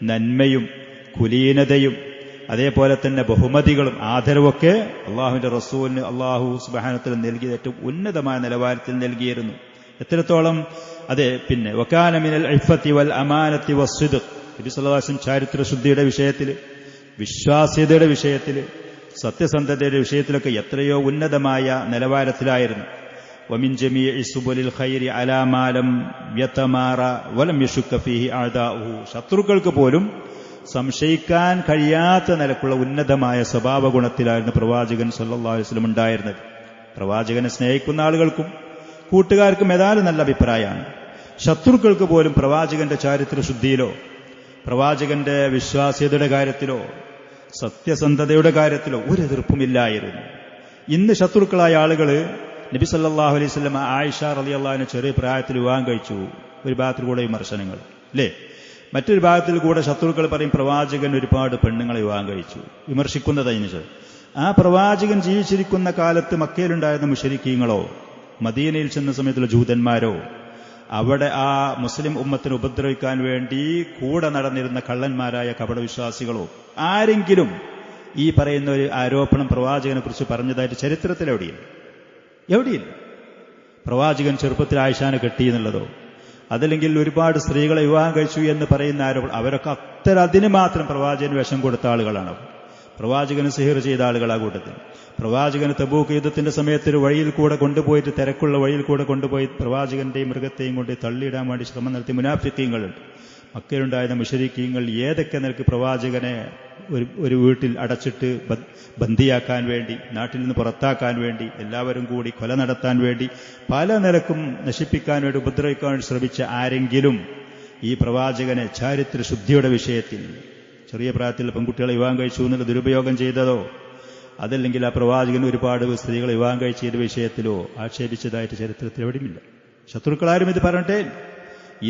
നന്മയും കുലീനതയും അതേപോലെ തന്നെ ബഹുമതികളും ആദരവൊക്കെ അള്ളാഹുവിന്റെ റസൂലിന് അള്ളാഹു സുബ്ഹാനഹു വ തആല നൽകിയ ഏറ്റവും ഉന്നതമായ നിലവാരത്തിൽ നൽകിയിരുന്നു. എത്രത്തോളം? പിന്നെ വകാന മിനൽ ഇഫ്ഫത്തി വൽ അമാനത്തി വസ്സിദ്ഖ്, നബി സല്ലല്ലാഹു അലൈഹി വസല്ലം ചാരിത്രശുദ്ധിയുടെ വിഷയത്തിൽ, വിശ്വാസ്യതയുടെ വിഷയത്തിൽ, സത്യസന്ധതയുടെ വിഷയത്തിലൊക്കെ എത്രയോ ഉന്നതമായ നിലവാരത്തിലായിരുന്നു. വമിൻ ജമീഇ സുബുലിൽ ഖൈരി അലാ മാ ലം യതമാറ വലം യശുക്ക ഫീഹി അഅദാഉഹു, ശത്രുക്കൾക്ക് പോലും സംശയിക്കാൻ കഴിയാത്ത നിലക്കുള്ള ഉന്നതമായ സ്വഭാവ ഗുണത്തിലായിരുന്നു പ്രവാചകൻ സല്ലല്ലാഹു അലൈഹി വസല്ലം ഉണ്ടായിരുന്നത്. പ്രവാചകനെ സ്നേഹിക്കുന്ന ആളുകൾക്കും കൂട്ടുകാർക്കും ഏതായാലും നല്ല അഭിപ്രായമാണ്. ശത്രുക്കൾക്ക് പോലും പ്രവാചകന്റെ ചാരിത്രശുദ്ധിയിലോ പ്രവാചകന്റെ വിശ്വാസ്യതയുടെ കാര്യത്തിലോ സത്യസന്ധതയുടെ കാര്യത്തിലോ ഒരു എതിർപ്പുമില്ലായിരുന്നു. ഇന്ന് ശത്രുക്കളായ ആളുകൾ നബി സല്ലല്ലാഹു അലൈഹി വസല്ലം ആയിഷ റളിയല്ലാഹു അൻഹ ചെറിയ പ്രായത്തിൽ വിവാഹം കഴിച്ചു, ഒരു ഭാഗത്തിൽ കൂടെ വിമർശനങ്ങൾ അല്ലേ, മറ്റൊരു ഭാഗത്തിൽ കൂടെ ശത്രുക്കൾ പറയും പ്രവാചകൻ ഒരുപാട് പെണ്ണുങ്ങളെ വിവാഹം കഴിച്ചു, വിമർശിക്കുന്നതനുസരിച്ച് ആ പ്രവാചകൻ ജീവിച്ചിരിക്കുന്ന കാലത്ത് മക്കയിലുണ്ടായിരുന്ന മുശ്രിക്കീങ്ങളോ മദീനയിൽ ചെന്ന സമയത്തുള്ള ജൂതന്മാരോ അവിടെ ആ മുസ്ലിം ഉമ്മത്തിനെ ഉപദ്രവിക്കാൻ വേണ്ടി കൂടെ നടന്നിരുന്ന കള്ളന്മാരായ കപടവിശ്വാസികളോ ആരെങ്കിലും ഈ പറയുന്ന ഒരു ആരോപണം പ്രവാചകനെ കുറിച്ച് പറഞ്ഞതായിട്ട് ചരിത്രത്തിൽ എവിടെയില്ല. പ്രവാചകൻ ചെറുപ്പത്തിൽ ആയിഷാനെ കെട്ടി എന്നുള്ളതോ അതല്ലെങ്കിൽ ഒരുപാട് സ്ത്രീകളെ വിവാഹം കഴിച്ചു എന്ന് പറയുന്ന ആരോപണം, അവരൊക്കെ അതിന് മാത്രം പ്രവാചകന് വിഷം കൊടുത്ത ആളുകളാണ്. പ്രവാചകന് സിഹിർ ചെയ്ത ആളുകൾ ആ കൂട്ടത്തിൽ. പ്രവാചകന് തബൂക്ക് യുദ്ധത്തിന്റെ സമയത്ത് ഒരു വഴിയിൽ കൂടെ കൊണ്ടുപോയിട്ട്, തിരക്കുള്ള വഴിയിൽ കൂടെ കൊണ്ടുപോയി പ്രവാചകന്റെയും മൃഗത്തെയും കൊണ്ട് തള്ളിയിടാൻ വേണ്ടി ശ്രമം നടത്തി മുനാഫിക്കീങ്ങളുണ്ട്. മക്കയിലുണ്ടായിരുന്ന മുശ്രിക്കീങ്ങൾ ഏതൊക്കെ നിലക്ക് പ്രവാചകനെ ഒരു വീട്ടിൽ അടച്ചിട്ട് ബന്ദിയാക്കാൻ വേണ്ടി, നാട്ടിൽ നിന്ന് പുറത്താക്കാൻ വേണ്ടി, എല്ലാവരും കൂടി കൊല നടത്താൻ വേണ്ടി, പല നിലക്കും നശിപ്പിക്കാൻ വേണ്ടി, ഉപദ്രവിക്കാൻ വേണ്ടി ശ്രമിച്ച ആരെങ്കിലും ഈ പ്രവാചകനെ ചാരിത്രശുദ്ധിയുടെ വിഷയത്തിൽ, ചെറിയ പ്രായത്തിൽ പെൺകുട്ടികളെ വിവാഹം കഴിച്ചു എന്നുള്ള ദുരുപയോഗം ചെയ്തതോ അതല്ലെങ്കിൽ ആ പ്രവാചകൻ ഒരുപാട് സ്ത്രീകളെ വിവാഹം കഴിച്ചതിന്റെ വിഷയത്തിലോ ആക്ഷേപിച്ചതായിട്ട് ചരിത്രത്തിൽ എവിടെയുമില്ല. ശത്രുക്കളാരും ഇത് പറഞ്ഞിട്ടേ.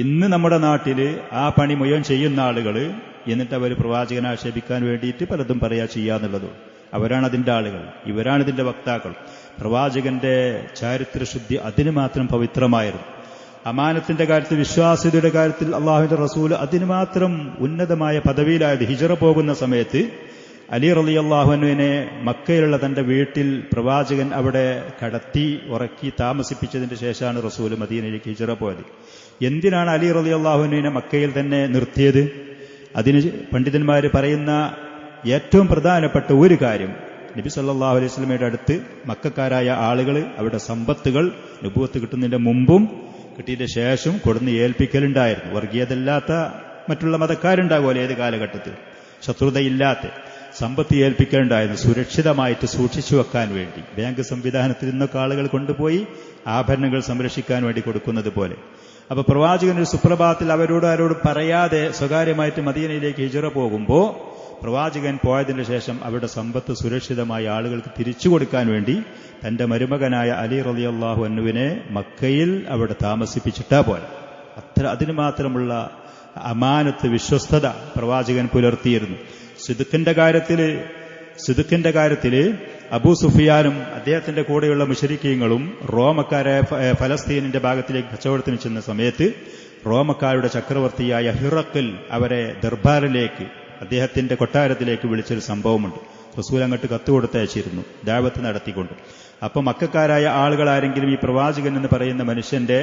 ഇന്ന് നമ്മുടെ നാട്ടിൽ ആ പണി മുഴുവൻ ചെയ്യുന്ന ആളുകൾ, എന്നിട്ട് അവർ പ്രവാചകനെ ആക്ഷേപിക്കാൻ വേണ്ടിയിട്ട് പലതും ചെയ്യാന്നുള്ളതും. അവരാണ് അതിന്റെ ആളുകൾ, ഇവരാണ് ഇതിന്റെ വക്താക്കൾ. പ്രവാചകന്റെ ചാരിത്രശുദ്ധി അതിന് മാത്രം പവിത്രമായിരുന്നു. അമാനത്തിന്റെ കാര്യത്തിൽ, വിശ്വാസ്യതയുടെ കാര്യത്തിൽ അള്ളാഹുവിന്റെ റസൂൽ അതിന് മാത്രം ഉന്നതമായ പദവിയിലായത്. ഹിജറ പോകുന്ന സമയത്ത് അലി റളിയല്ലാഹു അൻഹുവിനെ മക്കയിലുള്ള തന്റെ വീട്ടിൽ പ്രവാചകൻ അവിടെ കടത്തി ഉറക്കി താമസിപ്പിച്ചതിന്റെ ശേഷമാണ് റസൂൽ മദീനയിലേക്ക് ഹിജറ പോയത്. എന്തിനാണ് അലി റളിയല്ലാഹു അൻഹുവിനെ മക്കയിൽ തന്നെ നിർത്തിയത്? അതിന് പണ്ഡിതന്മാർ പറയുന്ന ഏറ്റവും പ്രധാനപ്പെട്ട ഒരു കാര്യം, നബി സല്ലല്ലാഹു അലൈഹി വസല്ലമയുടെ അടുത്ത് മക്കക്കാരായ ആളുകൾ അവരുടെ സമ്പത്തുകൾ നബുവത്ത് കിട്ടുന്നതിന്റെ മുമ്പും കിട്ടിയതിന്റെ ശേഷം കൊടുന്ന് ഏൽപ്പിക്കലുണ്ടായിരുന്നു. വർഗീയതയില്ലാത്ത മറ്റുള്ള മതക്കാരുണ്ടാകുമല്ലോ ഏത് കാലഘട്ടത്തിൽ, ശത്രുതയില്ലാത്ത സമ്പത്ത് ഏൽപ്പിക്കലുണ്ടായിരുന്നു, സുരക്ഷിതമായിട്ട് സൂക്ഷിച്ചു വെക്കാൻ വേണ്ടി. ബാങ്ക് സംവിധാനത്തിൽ നിന്നൊക്കെ ആളുകൾ കൊണ്ടുപോയി ആഭരണങ്ങൾ സംരക്ഷിക്കാൻ വേണ്ടി കൊടുക്കുന്നത് പോലെ. അപ്പൊ പ്രവാചകൻ ഒരു സുപ്രഭാതത്തിൽ ആരോട് പറയാതെ സ്വകാര്യമായിട്ട് മദീനയിലേക്ക് ഹിജറ പോകുമ്പോൾ പ്രവാചകൻ പോയതിനു ശേഷം അവരുടെ സമ്പത്ത് സുരക്ഷിതമായി ആളുകൾക്ക് തിരിച്ചു കൊടുക്കാൻ വേണ്ടി തന്റെ മരുമകനായ അലി റളിയല്ലാഹു അൻഹുവിനെ മക്കയിൽ അവിടെ താമസിപ്പിച്ചിട്ടാ പോലെ. അതിന് മാത്രമുള്ള അമാനത്ത്, വിശ്വസ്തത പ്രവാചകൻ പുലർത്തിയിരുന്നു. സിദ്ഖിന്റെ കാര്യത്തില് അബൂ സുഫിയാനും അദ്ദേഹത്തിന്റെ കൂടെയുള്ള മുശ്രിക്കീങ്ങളും റോമക്കാരെ ഫലസ്തീനിന്റെ ഭാഗത്തിലേക്ക് കച്ചവടത്തിന് ചെന്ന സമയത്ത് റോമക്കാരുടെ ചക്രവർത്തിയായ ഹിറക്കിൽ അവരെ ദർബാറിലേക്ക്, അദ്ദേഹത്തിന്റെ കൊട്ടാരത്തിലേക്ക് വിളിച്ചൊരു സംഭവമുണ്ട്. റസൂൽ അങ്ങോട്ട് കത്ത് കൊടുത്തയച്ചിരുന്നു ദഅവത്ത് നടത്തിക്കൊണ്ട്. അപ്പൊ മക്കക്കാരായ ആളുകൾ ആരെങ്കിലും ഈ പ്രവാചകൻ എന്ന് പറയുന്ന മനുഷ്യന്റെ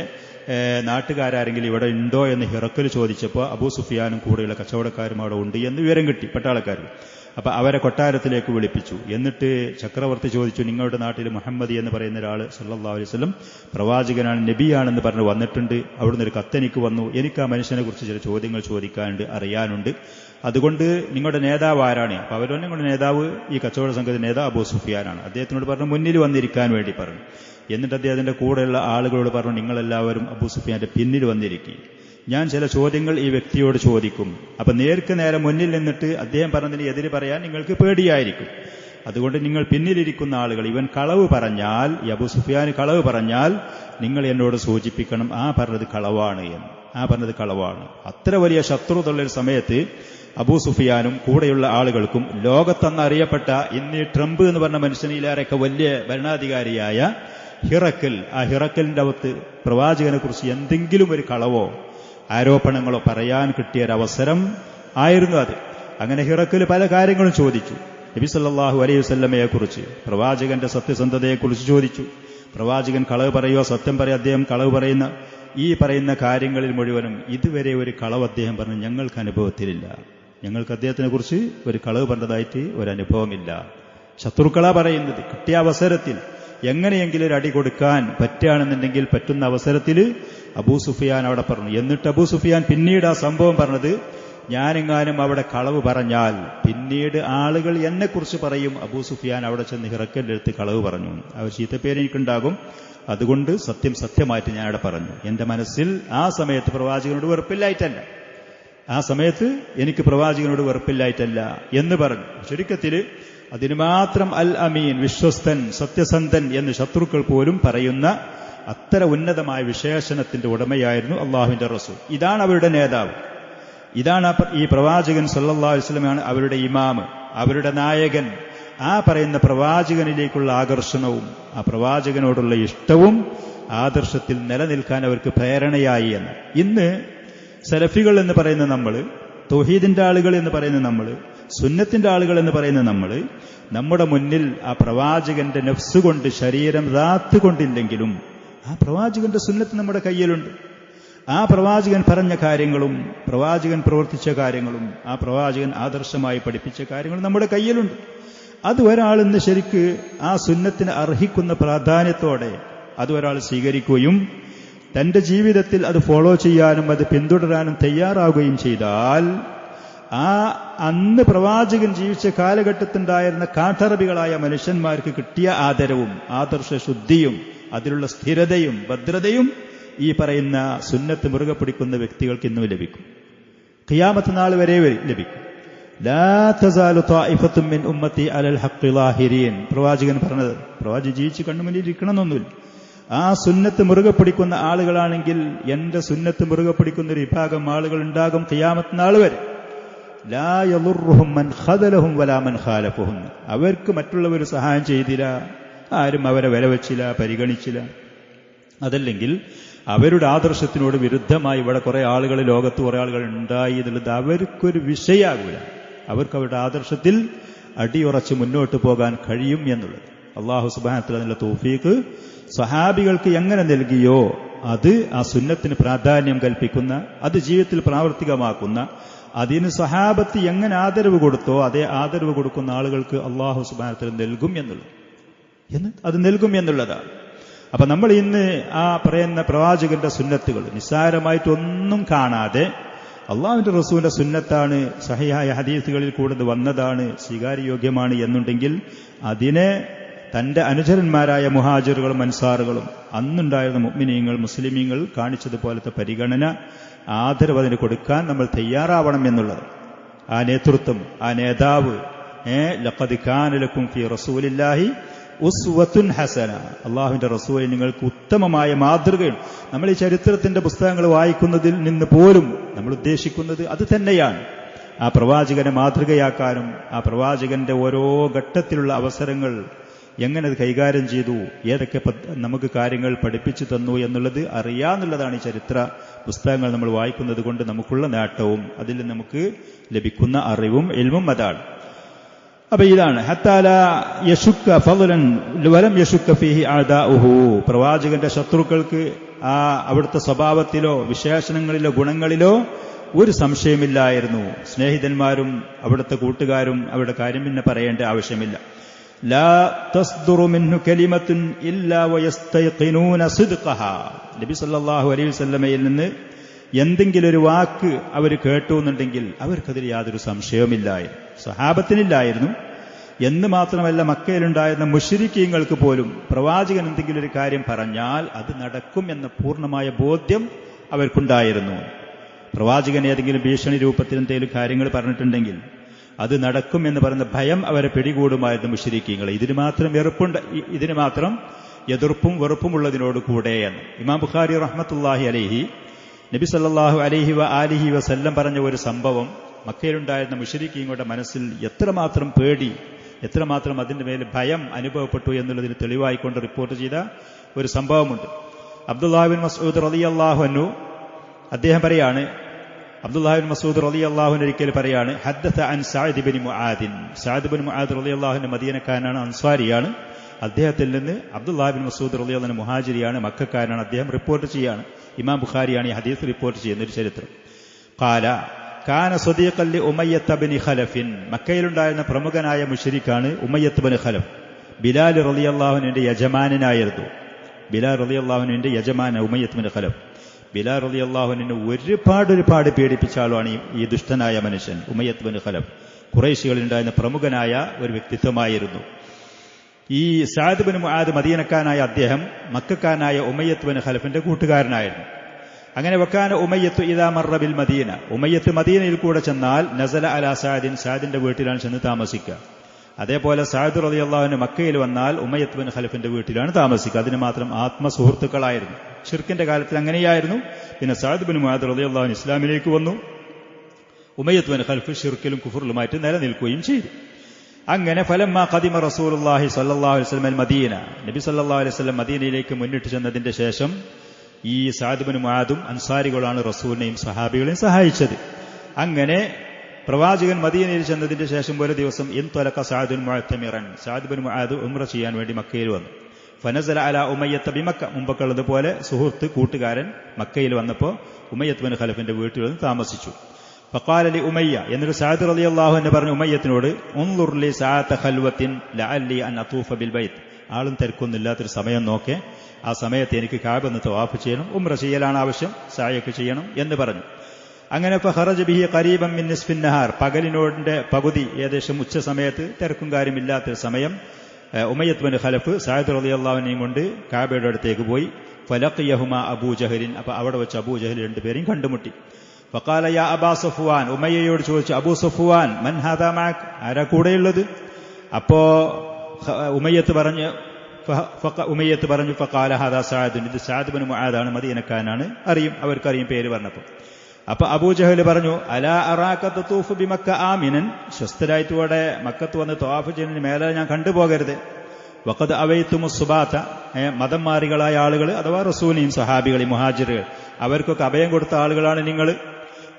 നാട്ടുകാരെങ്കിലും ഇവിടെ ഉണ്ടോ എന്ന് ഹിറക്കിൽ ചോദിച്ചപ്പോൾ അബൂ സുഫിയാനും കൂടെയുള്ള കച്ചവടക്കാരും അവിടെ ഉണ്ട് എന്ന് വിവരം കിട്ടി പട്ടാളക്കാർ. അപ്പൊ അവരെ കൊട്ടാരത്തിലേക്ക് വിളിപ്പിച്ചു. എന്നിട്ട് ചക്രവർത്തി ചോദിച്ചു, നിങ്ങളുടെ നാട്ടിൽ മുഹമ്മദ് എന്ന് പറയുന്ന ഒരാൾ സല്ലല്ലാഹു അലൈഹി വസല്ലം പ്രവാചകനാണ്, നബിയാണെന്ന് പറഞ്ഞ് വന്നിട്ടുണ്ട്. അവിടുന്ന് ഒരു കത്തെനിക്ക് വന്നു. എനിക്ക് ആ മനുഷ്യനെ കുറിച്ച് ചില ചോദ്യങ്ങൾ ചോദിക്കാനുണ്ട്, അറിയാനുണ്ട്. അതുകൊണ്ട് നിങ്ങളുടെ നേതാവ് ആരാണ്? അപ്പൊ അവരുടെ നിങ്ങളുടെ നേതാവ് ഈ കച്ചവട സംഘത്തിന്റെ നേതാവ് അബൂ സുഫിയാനാണ്. അദ്ദേഹത്തിനോട് പറഞ്ഞു മുന്നിൽ വന്നിരിക്കാൻ വേണ്ടി പറഞ്ഞു. എന്നിട്ട് അദ്ദേഹത്തിന്റെ കൂടെയുള്ള ആളുകളോട് പറഞ്ഞു, നിങ്ങളെല്ലാവരും അബൂ സുഫിയാന്റെ പിന്നിൽ വന്നിരിക്കും, ഞാൻ ചില ചോദ്യങ്ങൾ ഈ വ്യക്തിയോട് ചോദിക്കും. അപ്പൊ നേർക്ക് നേരെ മുന്നിൽ നിന്നിട്ട് അദ്ദേഹം പറഞ്ഞതിന് എതിര് പറയാൻ നിങ്ങൾക്ക് പേടിയായിരിക്കും. അതുകൊണ്ട് നിങ്ങൾ പിന്നിലിരിക്കുന്ന ആളുകൾ, ഇവൻ കളവ് പറഞ്ഞാൽ, ഈ അബൂ സുഫിയാൻ കളവ് പറഞ്ഞാൽ നിങ്ങൾ എന്നോട് സൂചിപ്പിക്കണം ആ പറഞ്ഞത് കളവാണ് എന്ന്. ആ പറഞ്ഞത് കളവാണ്. അത്ര വലിയ ശത്രുതയുള്ളൊരു സമയത്ത് അബൂ സുഫിയാനും കൂടെയുള്ള ആളുകൾക്കും ലോകത്തന്ന് അറിയപ്പെട്ട ഇന്ന് ട്രംപ് എന്ന് പറഞ്ഞ മനുഷ്യനിലേറെയൊക്കെ വലിയ ഭരണാധികാരിയായ ഹിറക്കൽ, ആ ഹിറക്കലിന്റെ അകത്ത് പ്രവാചകനെ കുറിച്ച് എന്തെങ്കിലും ഒരു കളവോ ആരോപണങ്ങളോ പറയാൻ കിട്ടിയൊരവസരം ആയിരുന്നു അത്. അങ്ങനെ ഹിറക്കൽ പല കാര്യങ്ങളും ചോദിച്ചു. നബി സല്ലല്ലാഹു അലൈഹി വസല്ലമയെ കുറിച്ച്, പ്രവാചകന്റെ സത്യസന്ധതയെക്കുറിച്ച് ചോദിച്ചു. പ്രവാചകൻ കളവ് പറയോ സത്യം പറയോ, അദ്ദേഹം കളവ് പറയുന്ന ഈ പറയുന്ന കാര്യങ്ങളിൽ മുഴുവനും ഇതുവരെ ഒരു കളവ് അദ്ദേഹം പറഞ്ഞു ഞങ്ങൾക്ക് അനുഭവത്തിലില്ല. ഞങ്ങൾക്ക് അദ്ദേഹത്തിനെ കുറിച്ച് ഒരു കളവ് പറഞ്ഞതായിട്ട് ഒരനുഭവമില്ല. ശത്രുക്കളാ പറയുന്നത്. കിട്ടിയ അവസരത്തിൽ എങ്ങനെയെങ്കിലും ഒരു അടി കൊടുക്കാൻ പറ്റുകയാണെന്നുണ്ടെങ്കിൽ പറ്റുന്ന അവസരത്തിൽ അബൂ സുഫിയാൻ അവിടെ പറഞ്ഞു. എന്നിട്ട് അബൂ സുഫിയാൻ പിന്നീട് ആ സംഭവം പറഞ്ഞത്, ഞാനെങ്ങാനും അവിടെ കളവ് പറഞ്ഞാൽ പിന്നീട് ആളുകൾ എന്നെക്കുറിച്ച് പറയും അബൂ സുഫിയാൻ അവിടെ ചെന്ന് ഹിറക്കലിന്റെ അടുത്ത് കളവ് പറഞ്ഞു, അവർ ചീത്തപ്പേര് എനിക്കുണ്ടാകും, അതുകൊണ്ട് സത്യമായിട്ട് ഞാൻ അവിടെ പറഞ്ഞു. എന്റെ മനസ്സിൽ ആ സമയത്ത് പ്രവാചകനോട് വെറുപ്പില്ലായിട്ടല്ല, ആ സമയത്ത് എനിക്ക് പ്രവാചകനോട് വെറുപ്പില്ലായിട്ടല്ല എന്ന് പറഞ്ഞു. ചുരുക്കത്തിൽ അതിന് മാത്രം അൽ അമീൻ, വിശ്വസ്തൻ, സത്യസന്ധൻ എന്ന് ശത്രുക്കൾ പോലും പറയുന്ന അത്ര ഉന്നതമായ വിശേഷണത്തിന്റെ ഉടമയായിരുന്നു അള്ളാഹുവിന്റെ റസൂൽ. ഇതാണ് അവരുടെ നേതാവ്. ഇതാണ് ഈ പ്രവാചകൻ സല്ലല്ലാഹു അലൈഹി വസല്ലമയാണ് അവരുടെ ഇമാം, അവരുടെ നായകൻ. ആ പറയുന്ന പ്രവാചകനിലേക്കുള്ള ആകർഷണവും ആ പ്രവാചകനോടുള്ള ഇഷ്ടവും ആദർശത്തിൽ നിലനിൽക്കാൻ അവർക്ക് പ്രേരണയായി എന്ന്. ഇന്ന് സലഫികൾ എന്ന് പറയുന്ന നമ്മൾ, തൗഹീദിന്റെ ആളുകൾ എന്ന് പറയുന്ന നമ്മൾ സുന്നത്തിന്റെ ആളുകൾ എന്ന് പറയുന്ന നമ്മുടെ മുന്നിൽ ആ പ്രവാചകന്റെ നഫ്സ് കൊണ്ട്, ശരീരം റാത്ത് കൊണ്ടില്ലെങ്കിലും ആ പ്രവാചകന്റെ സുന്നത്ത് നമ്മുടെ കയ്യിലുണ്ട്. ആ പ്രവാചകൻ പറഞ്ഞ കാര്യങ്ങളും പ്രവാചകൻ പ്രവർത്തിച്ച കാര്യങ്ങളും ആ പ്രവാചകൻ ആദർശമായി പഠിപ്പിച്ച കാര്യങ്ങളും നമ്മുടെ കയ്യിലുണ്ട്. അത് ഒരാൾ ഇന്ന് ശരിക്ക് ആ സുന്നത്തിന് അർഹിക്കുന്ന പ്രാധാന്യത്തോടെ അത് ഒരാൾ സ്വീകരിക്കുകയും തന്റെ ജീവിതത്തിൽ അത് ഫോളോ ചെയ്യാനും അത് പിന്തുടരാനും തയ്യാറാവുകയും ചെയ്താൽ ആ അന്ന് പ്രവാചകൻ ജീവിച്ച കാലഘട്ടത്തിലുണ്ടായിരുന്ന കാട്ടറബികളായ മനുഷ്യന്മാർക്ക് കിട്ടിയ ആദരവും ആദർശ ശുദ്ധിയും അതിലുള്ള സ്ഥിരതയും ഭദ്രതയും ഈ പറയുന്ന സുന്നത്ത് മുറുകെ പിടിക്കുന്ന വ്യക്തികൾക്ക് ഇന്നും ലഭിക്കും. ഖിയാമത്ത് നാൾ വരെ ലഭിക്കും. ലാ തസാലു ത്വാഇഫത്തും മിൻ ഉമ്മത്തി അലൽ ഹഖ് ളാഹിരീൻ. പ്രവാചകൻ പറഞ്ഞത്, പ്രവാചകൻ ജീവിച്ച് കണ്ണുമുന്നിൽ ഇരിക്കണമെന്നൊന്നുമില്ല. ആ സുന്നത്ത് മുറുകെ പിടിക്കുന്ന ആളുകളാണെങ്കിൽ എന്റെ സുന്നത്ത് മുറുകെ പിടിക്കുന്ന ഒരു വിഭാഗം ആളുകൾ ഉണ്ടാകും ഖിയാമത്ത് നാൾ വരെ. ലാ യളുറുഹും മൻ ഖദലഹും വലാ മൻ ഖാലഫഹും. അവർക്ക് മറ്റുള്ളവർ സഹായം ചെയ്തില്ല, ആരും അവരെ വില വെച്ചില്ല, പരിഗണിച്ചില്ല. അതല്ലെങ്കിൽ അവരുടെ ആദർശത്തിനോട് വിരുദ്ധമായി ഇവിടെ കുറെ ആളുകൾ, ലോകത്ത് കുറെ ആളുകൾ ഉണ്ടായി എന്നുള്ളത് അവർക്കൊരു വിഷയമാകില്ല. അവർക്ക് അവരുടെ ആദർശത്തിൽ അടിയുറച്ച് മുന്നോട്ട് പോകാൻ കഴിയും എന്നുള്ളത് അല്ലാഹു സുബ്ഹാനഹു വ തആല തൗഫീഖ് സ്വഹാബികൾക്ക് എങ്ങനെ നൽകിയോ അത് ആ സുന്നത്തിന് പ്രാധാന്യം കൽപ്പിക്കുന്ന, അത് ജീവിതത്തിൽ പ്രാവർത്തികമാക്കുന്ന, അതിന് സ്വഹാബത്ത് എങ്ങനെ ആദരവ് കൊടുത്തോ അതേ ആദരവ് കൊടുക്കുന്ന ആളുകൾക്ക് അല്ലാഹു സുബ്ഹാനഹു വ തആല നൽകും അത് നൽകും എന്നുള്ളതാണ്. അപ്പൊ നമ്മൾ ഇന്ന് ആ പറയുന്ന പ്രവാചകന്റെ സുന്നത്തുകൾ നിസ്സാരമായിട്ടൊന്നും കാണാതെ അള്ളാഹുവിന്റെ റസൂലിന്റെ സുന്നത്താണ്, സഹിഹായ ഹദീസുകളിൽ കൂടെ വന്നതാണ്, സ്വീകാര്യയോഗ്യമാണ് എന്നുണ്ടെങ്കിൽ അതിനെ തന്റെ അനുചരന്മാരായ മുഹാജിറുകളും അൻസാറുകളും അന്നുണ്ടായിരുന്ന മുഅ്മിനീങ്ങൾ, മുസ്ലിമീങ്ങൾ കാണിച്ചതുപോലത്തെ പരിഗണന, ആദരവ് അതിന് കൊടുക്കാൻ നമ്മൾ തയ്യാറാവണം എന്നുള്ളത്. ആ നേതൃത്വം, ആ നേതാവ്, ലഖദ് കാന ലക്കും ഫീ റസൂലില്ലാഹി ഉസ്വത്തുൻ ഹസന, അള്ളാഹുവിന്റെ റസൂലിൽ നിങ്ങൾക്ക് ഉത്തമമായ മാതൃകയുണ്ട്. നമ്മൾ ഈ ചരിത്രത്തിന്റെ പുസ്തകങ്ങൾ വായിക്കുന്നതിൽ നിന്ന് പോലും നമ്മൾ ഉദ്ദേശിക്കുന്നത് അത് തന്നെയാണ്. ആ പ്രവാചകനെ മാതൃകയാക്കാനും ആ പ്രവാചകന്റെ ഓരോ ഘട്ടത്തിലുള്ള അവസരങ്ങൾ എങ്ങനെ അത് കൈകാര്യം ചെയ്തു, ഏതൊക്കെ നമുക്ക് കാര്യങ്ങൾ പഠിപ്പിച്ചു തന്നു എന്നുള്ളത് അറിയാന്നുള്ളതാണ് ഈ ചരിത്ര പുസ്തകങ്ങൾ നമ്മൾ വായിക്കുന്നത് കൊണ്ട് നമുക്കുള്ള നേട്ടവും അതിൽ നമുക്ക് ലഭിക്കുന്ന അറിവും ഇൽമും അതാണ്. അപ്പൊ ഇതാണ് ഹത്താല യശുക്ക ഫളൻ വലം യശുക്ക ഫീഹി അഅദാഉഹു. പ്രവാചകന്റെ ശത്രുക്കൾക്ക് ആ അവിടുത്തെ സ്വഭാവത്തിലോ വിശേഷണങ്ങളിലോ ഗുണങ്ങളിലോ ഒരു സംശയമില്ലായിരുന്നു. സ്നേഹിതന്മാരും അവിടുത്തെ കൂട്ടുകാരും അവരുടെ കാര്യം പിന്നെ പറയേണ്ട ആവശ്യമില്ല. ലാ തസ്ദുറു മിൻഹു കലിമത്തുൻ ഇല്ലാ വയസ്തയഖിനൂന സിദ്ഖഹാ. നബി സല്ലല്ലാഹു അലൈഹി വസല്ലമയിൽ നിന്ന് എന്തെങ്കിലും ഒരു വാക്ക് അവർ കേട്ടു എന്നുണ്ടെങ്കിൽ അവർക്കതിൽ യാതൊരു സംശയവുമില്ലായിരുന്നു. സ്വഹാബത്തിനില്ലായിരുന്നു എന്ന് മാത്രമല്ല, മക്കയിലുണ്ടായിരുന്ന മുശ്രിക്കീങ്ങൾക്ക് പോലും പ്രവാചകൻ എന്തെങ്കിലും ഒരു കാര്യം പറഞ്ഞാൽ അത് നടക്കും എന്ന പൂർണ്ണമായ ബോധ്യം അവർക്കുണ്ടായിരുന്നു. പ്രവാചകൻ ഏതെങ്കിലും ഭീഷണി രൂപത്തിൽ എന്തെങ്കിലും കാര്യങ്ങൾ പറഞ്ഞിട്ടുണ്ടെങ്കിൽ അത് നടക്കും എന്ന് പറയുന്ന ഭയം അവരെ പിടികൂടുമായിരുന്നു മുശ്രിക്കീങ്ങൾ. ഇതിന് മാത്രം എതിർപ്പും വെറുപ്പുമുള്ളതിനോട് കൂടെയെന്ന് ഇമാം ബുഖാരി റഹ്മത്തുള്ളാഹി അലൈഹി നബി സല്ലല്ലാഹു അലൈഹി വ ആലിഹി വസല്ലം പറഞ്ഞ ഒരു സംഭവം മക്കയിലുണ്ടായിരുന്ന മുശ്രിക്കീങ്ങളുടെ മനസ്സിൽ എത്രമാത്രം പേടി, എത്രമാത്രം അതിന്റെ മേൽ ഭയം അനുഭവപ്പെട്ടു എന്നുള്ളതിന് തെളിവായിക്കൊണ്ട് റിപ്പോർട്ട് ചെയ്ത ഒരു സംഭവമുണ്ട്. അബ്ദുല്ലാഹ് ബിൻ മസ്ഊദ് റളിയല്ലാഹു അൻഹു അദ്ദേഹം പറയാണ്, അബ്ദുല്ലാഹ് ബിൻ മസ്ഊദ് റളിയല്ലാഹു അൻഹു ഒരിക്കൽ പറയാണ്, ഹദ്ദസ അൻ Saad bin Muadh. Saad bin Muadh റളിയല്ലാഹു അൻഹു മദീനക്കാരനാണ്, അൻസ്വാരിയാണ്. അദ്ദേഹത്തിൽ നിന്ന് അബ്ദുല്ലാഹ് ബിൻ മസ്ഊദ് റളിയല്ലാഹു അൻഹു മുഹാജിരിയാണ്, മക്കക്കാരനാണ്. അദ്ദേഹം റിപ്പോർട്ട് ചെയ്യാണ്, ഇമാം ബുഖാരിയാണ് ഈ ഹദീസ് റിപ്പോർട്ട് ചെയ്യുന്ന ഒരു ചരിത്രം. ഖാല കാന സദീഖൻ ലി ഉമയ്യത്ത് ബിൻ ഖലഫിൻ. മക്കയിലുണ്ടായിരുന്ന പ്രമുഖനായ മുശ്രിക്കാണ് ഉമയ്യത്ത് ബിൻ ഖലഫ്. ബിലാൽ റളിയല്ലാഹു അൻഹുവിന്റെ യജമാനനായിരുന്നു. ബിലാൽ റളിയല്ലാഹു അൻഹുവിന്റെ യജമാന ഉമയ്യത്ത് ബിൻ ഖലഫ്. ബിലാൽ റളിയല്ലാഹു അൻഹു ഒരുപാട് പീഡിപ്പിച്ച ആളാണ് ഈ ദുഷ്ടനായ മനുഷ്യൻ ഉമയ്യത്ത് ബിൻ ഖലഫ്. ഖുറൈശികളിൽ ഉണ്ടായിരുന്ന പ്രമുഖനായ ഒരു വ്യക്തിത്വമായിരുന്നു. ഈ സഅദ് ബിൻ മുആദ് മദീനക്കാരനായ അദ്ദേഹം മക്കക്കാരനായ ഉമയ്യത്ത് ബിൻ ഖലഫിന്റെ കൂട്ടുകാരനായിരുന്നു. അങ്ങനെ വക്കാന ഉമയ്യത്ത് ഇദാ മർറ ബിൽ മദീന. ഉമയ്യത്ത് മദീനയിൽ കൂടെ ചെന്നാൽ നസല അലാ സഅദിൻ, സഅദിന്റെ വീട്ടിലാണ് ചെന്ന് താമസിക്കുക. അതേപോലെ സഅദ് റളിയല്ലാഹു അൻഹു മക്കയിൽ വന്നാൽ ഉമയ്യത്ത് ബിൻ ഖലഫിന്റെ വീട്ടിലാണ് താമസിക്കുക. അതിന് മാത്രം ആത്മസുഹൃത്തുക്കളായിരുന്നു. ഷിർക്കിന്റെ കാലത്തിൽ അങ്ങനെയായിരുന്നു. പിന്നെ സഅദ് ബിൻ മുആദ് റളിയല്ലാഹു അൻഹു ഇസ്ലാമിലേക്ക് വന്നു. ഉമയ്യത്ത് ബിൻ ഖലഫ് ഷിർക്കിലും കുഫറിലുമായിട്ട് നിലനിൽക്കുകയും ചെയ്തു. അങ്ങനെ ഫലമ്മ ഖദിമ റസൂലുള്ളാഹി സ്വല്ലല്ലാഹു അലൈഹി വസല്ലം മദീന. നബി സല്ലല്ലാഹു അലൈഹി വസല്ലം മദീനയിലേക്ക് മുന്നിട്ട് ചെന്നതിന്റെ ശേഷം ഈ സഅദ് ബിൻ മുആദും അൻസാരികളാണ് റസൂലിനെയും സഹാബികളെയും സഹായിച്ചത്. അങ്ങനെ പ്രവാചകൻ മദീനയിൽ ചെന്നതിന്റെ ശേഷം ഒരു ദിവസം ഇൻതലഖ സഅദുൻ മുഅ്തമിറൻ, സഅദ് ബിൻ മുആദ് ഉംറ ചെയ്യാൻ വേണ്ടി മക്കയിൽ വന്നു. ഫനസല അലാ ഉമയ്യത്ത് ബിമക്ക, മുമ്പൊക്കെയുള്ളതുപോലെ സുഹൃത്ത് കൂട്ടുകാരൻ മക്കയിൽ വന്നപ്പോൾ ഉമയ്യത്ത് ബിൻ ഖലഫിന്റെ വീട്ടിൽ വന്ന് താമസിച്ചു. ഫഖാല ലി ഉമയ്യ, എന്നിട്ട് സഅദ് റളിയല്ലാഹു അൻഹു പറഞ്ഞു ഉമയ്യത്തിനോട്, ഉൻളുർ ലി സഅത ഖൽവത്തിൻ ലഅല്ലി അൻ അതൂഫ ബിൽ ബൈത്ത്, ആളും തിരക്കൊന്നുമില്ലാത്തൊരു സമയം നോക്കെ, ആ സമയത്ത് എനിക്ക് കഅബ ഒന്ന് തവാഫ് ചെയ്യണം, ഉംറ ചെയ്യലാണ് ആവശ്യം, സഅയൊക്കെ ചെയ്യണം എന്ന് പറഞ്ഞു. അങ്ങനെ ഫഖറജ ബിഹി ഖരീബൻ മിൻ നിസ്ഫിൻ നഹാർ, പകലിനോടിന്റെ പകുതി, ഏകദേശം ഉച്ച സമയത്ത് തിരക്കും കാര്യമില്ലാത്തൊരു സമയം ഉമയ്യത്ത് ബിൻ ഖലഫ് സഅദ് റളിയല്ലാഹു അൻഹുവിനെയും കൊണ്ട് കഅബയുടെ അടുത്തേക്ക് പോയി. ഫലഖിയഹുമാ അബൂ ജഹലിൻ, അപ്പൊ അവിടെ വെച്ച് അബൂ ജഹൽ രണ്ടുപേരെയും കണ്ടുമുട്ടി. ഫഖാല യാ അബാ സഫ്വാൻ, ഉമയ്യയോട് ചോദിച്ചു, അബൂ സഫ്വാൻ മൻ ഹാദാ മഅക്, ആരാ കൂടെയുള്ളത്? അപ്പോ ഉമയ്യത്ത് പറഞ്ഞു ഫഖാല ഹാദാ സഅദ്, ഇത് സഅദ് ബിൻ മുആദാണ്, മദീനക്കാരനാണ്, അറിയും, അവർക്കറിയും പേര് പറഞ്ഞപ്പോൾ. അപ്പൊ അബൂ ജഹൽ പറഞ്ഞു, അലാ അറാക തതൂഫു ബിമക്ക ആമിനൻ, സ്വസ്ഥരായിട്ടോടെ മക്കത്ത് വന്ന് തവാഫ് ചെയ്യുന്നതിന് മേലെ ഞാൻ കണ്ടുപോകരുത്. വഖദ് അവൈതുമുസ് സുബാത, മതം മാറികളായ ആളുകൾ അഥവാ റസൂലിയും സഹാബികളെയും മുഹാജിറുകൾ, അവർക്കൊക്കെ അഭയം കൊടുത്ത ആളുകളാണ് നിങ്ങൾ.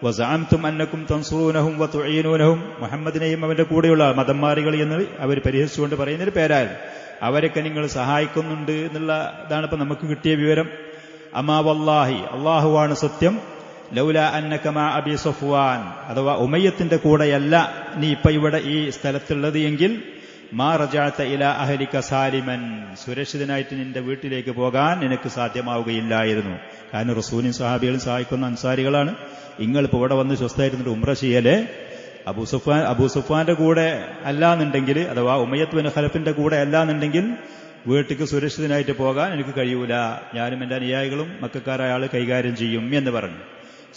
വസഅംതും അന്നകും തൻസുറൂനഹും വതുഈനൂനഹും, മുഹമ്മദിനെയും അവന്റെ കൂടെയുള്ള മതം മാറികൾ എന്ന് അവർ പരിഹസിച്ചുകൊണ്ട് പറയുന്നൊരു പേരായിരുന്നു. അവരൊക്കെ നിങ്ങൾ സഹായിക്കുന്നുണ്ട് എന്നുള്ളതാണ് ഇപ്പൊ നമുക്ക് കിട്ടിയ വിവരം. അമാ വല്ലാഹി, അല്ലാഹുവാണ് സത്യം, ലൗല അന്നക മാ അബി സഫ്വാൻ, അഥവാ ഉമയ്യത്തിന്റെ കൂടെയല്ല നീ ഇപ്പൊ ഇവിടെ ഈ സ്ഥലത്തുള്ളത് എങ്കിൽ മാ റജഅത ഇലാ അഹ്ലിക സാലിമൻ, സുരക്ഷിതനായിട്ട് നിന്റെ വീട്ടിലേക്ക് പോകാൻ നിനക്ക് സാധ്യമാവുകയില്ലായിരുന്നു. കാരണം റസൂലും സഹാബികളും സഹായിക്കുന്ന അൻസാരികളാണ്. നിങ്ങളിപ്പോ ഇവിടെ വന്ന് സ്വസ്ഥമായിരുന്നിട്ട് ഉംറ ചെയ്യലേ, അബൂ സുഫ്വാന്റെ കൂടെ അല്ലാന്നുണ്ടെങ്കിൽ, അഥവാ ഉമയ്യത്ത് ബിൻ ഖലഫിന്റെ കൂടെ അല്ലാന്നുണ്ടെങ്കിൽ വീട്ടിക്ക് സുരക്ഷിതനായിട്ട് പോകാൻ എനിക്ക് കഴിയൂല, ഞാനും എന്റെ അനുയായികളും മക്കക്കാരായ ആള് കൈകാര്യം ചെയ്യും എന്ന് പറഞ്ഞു.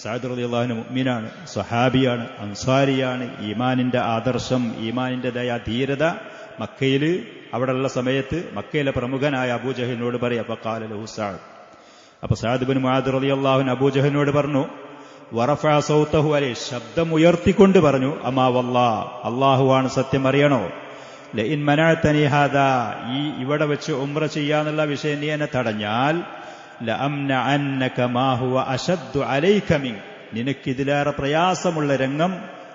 സഅദ് റളിയല്ലാഹു അൻഹു മുഅ്മിനാണ്, സ്വഹാബിയാണ്, അൻസാരിയാണ്. ഈമാനിന്റെ ആദർശം, ഈമാനിന്റേതായ ധീരത മക്കയിൽ അവിടെയുള്ള സമയത്ത് മക്കയിലെ പ്രമുഖനായ അബൂജഹലിനോട് പറയാം. ഫഖാല ലഹു സഅദ്, അപ്പൊ സഅദ് ബിൻ മുആദ് റളിയല്ലാഹു അൻഹു അബൂജഹലിനോട് പറഞ്ഞു, വറഫഅ സൗതഹു അലൈഹി, ശബ്ദം ഉയർത്തിക്കൊണ്ട് പറഞ്ഞു, അമാ വല്ലാഹ്, അല്ലാഹുവാണ് സത്യം, അറിയണോ, ലഇൻ മനഅതനി ഹാദാ, ഈ ഇവിടെ വെച്ച് ഉംറ ചെയ്യാന്നുള്ള വിഷയം നീ എന്നെ തടഞ്ഞാൽ, ലഅംനഅന്നക മാ ഹുവ അശദ്ദു അലൈക മിൻ, നിനക്കിതിലേറെ പ്രയാസമുള്ള രംഗം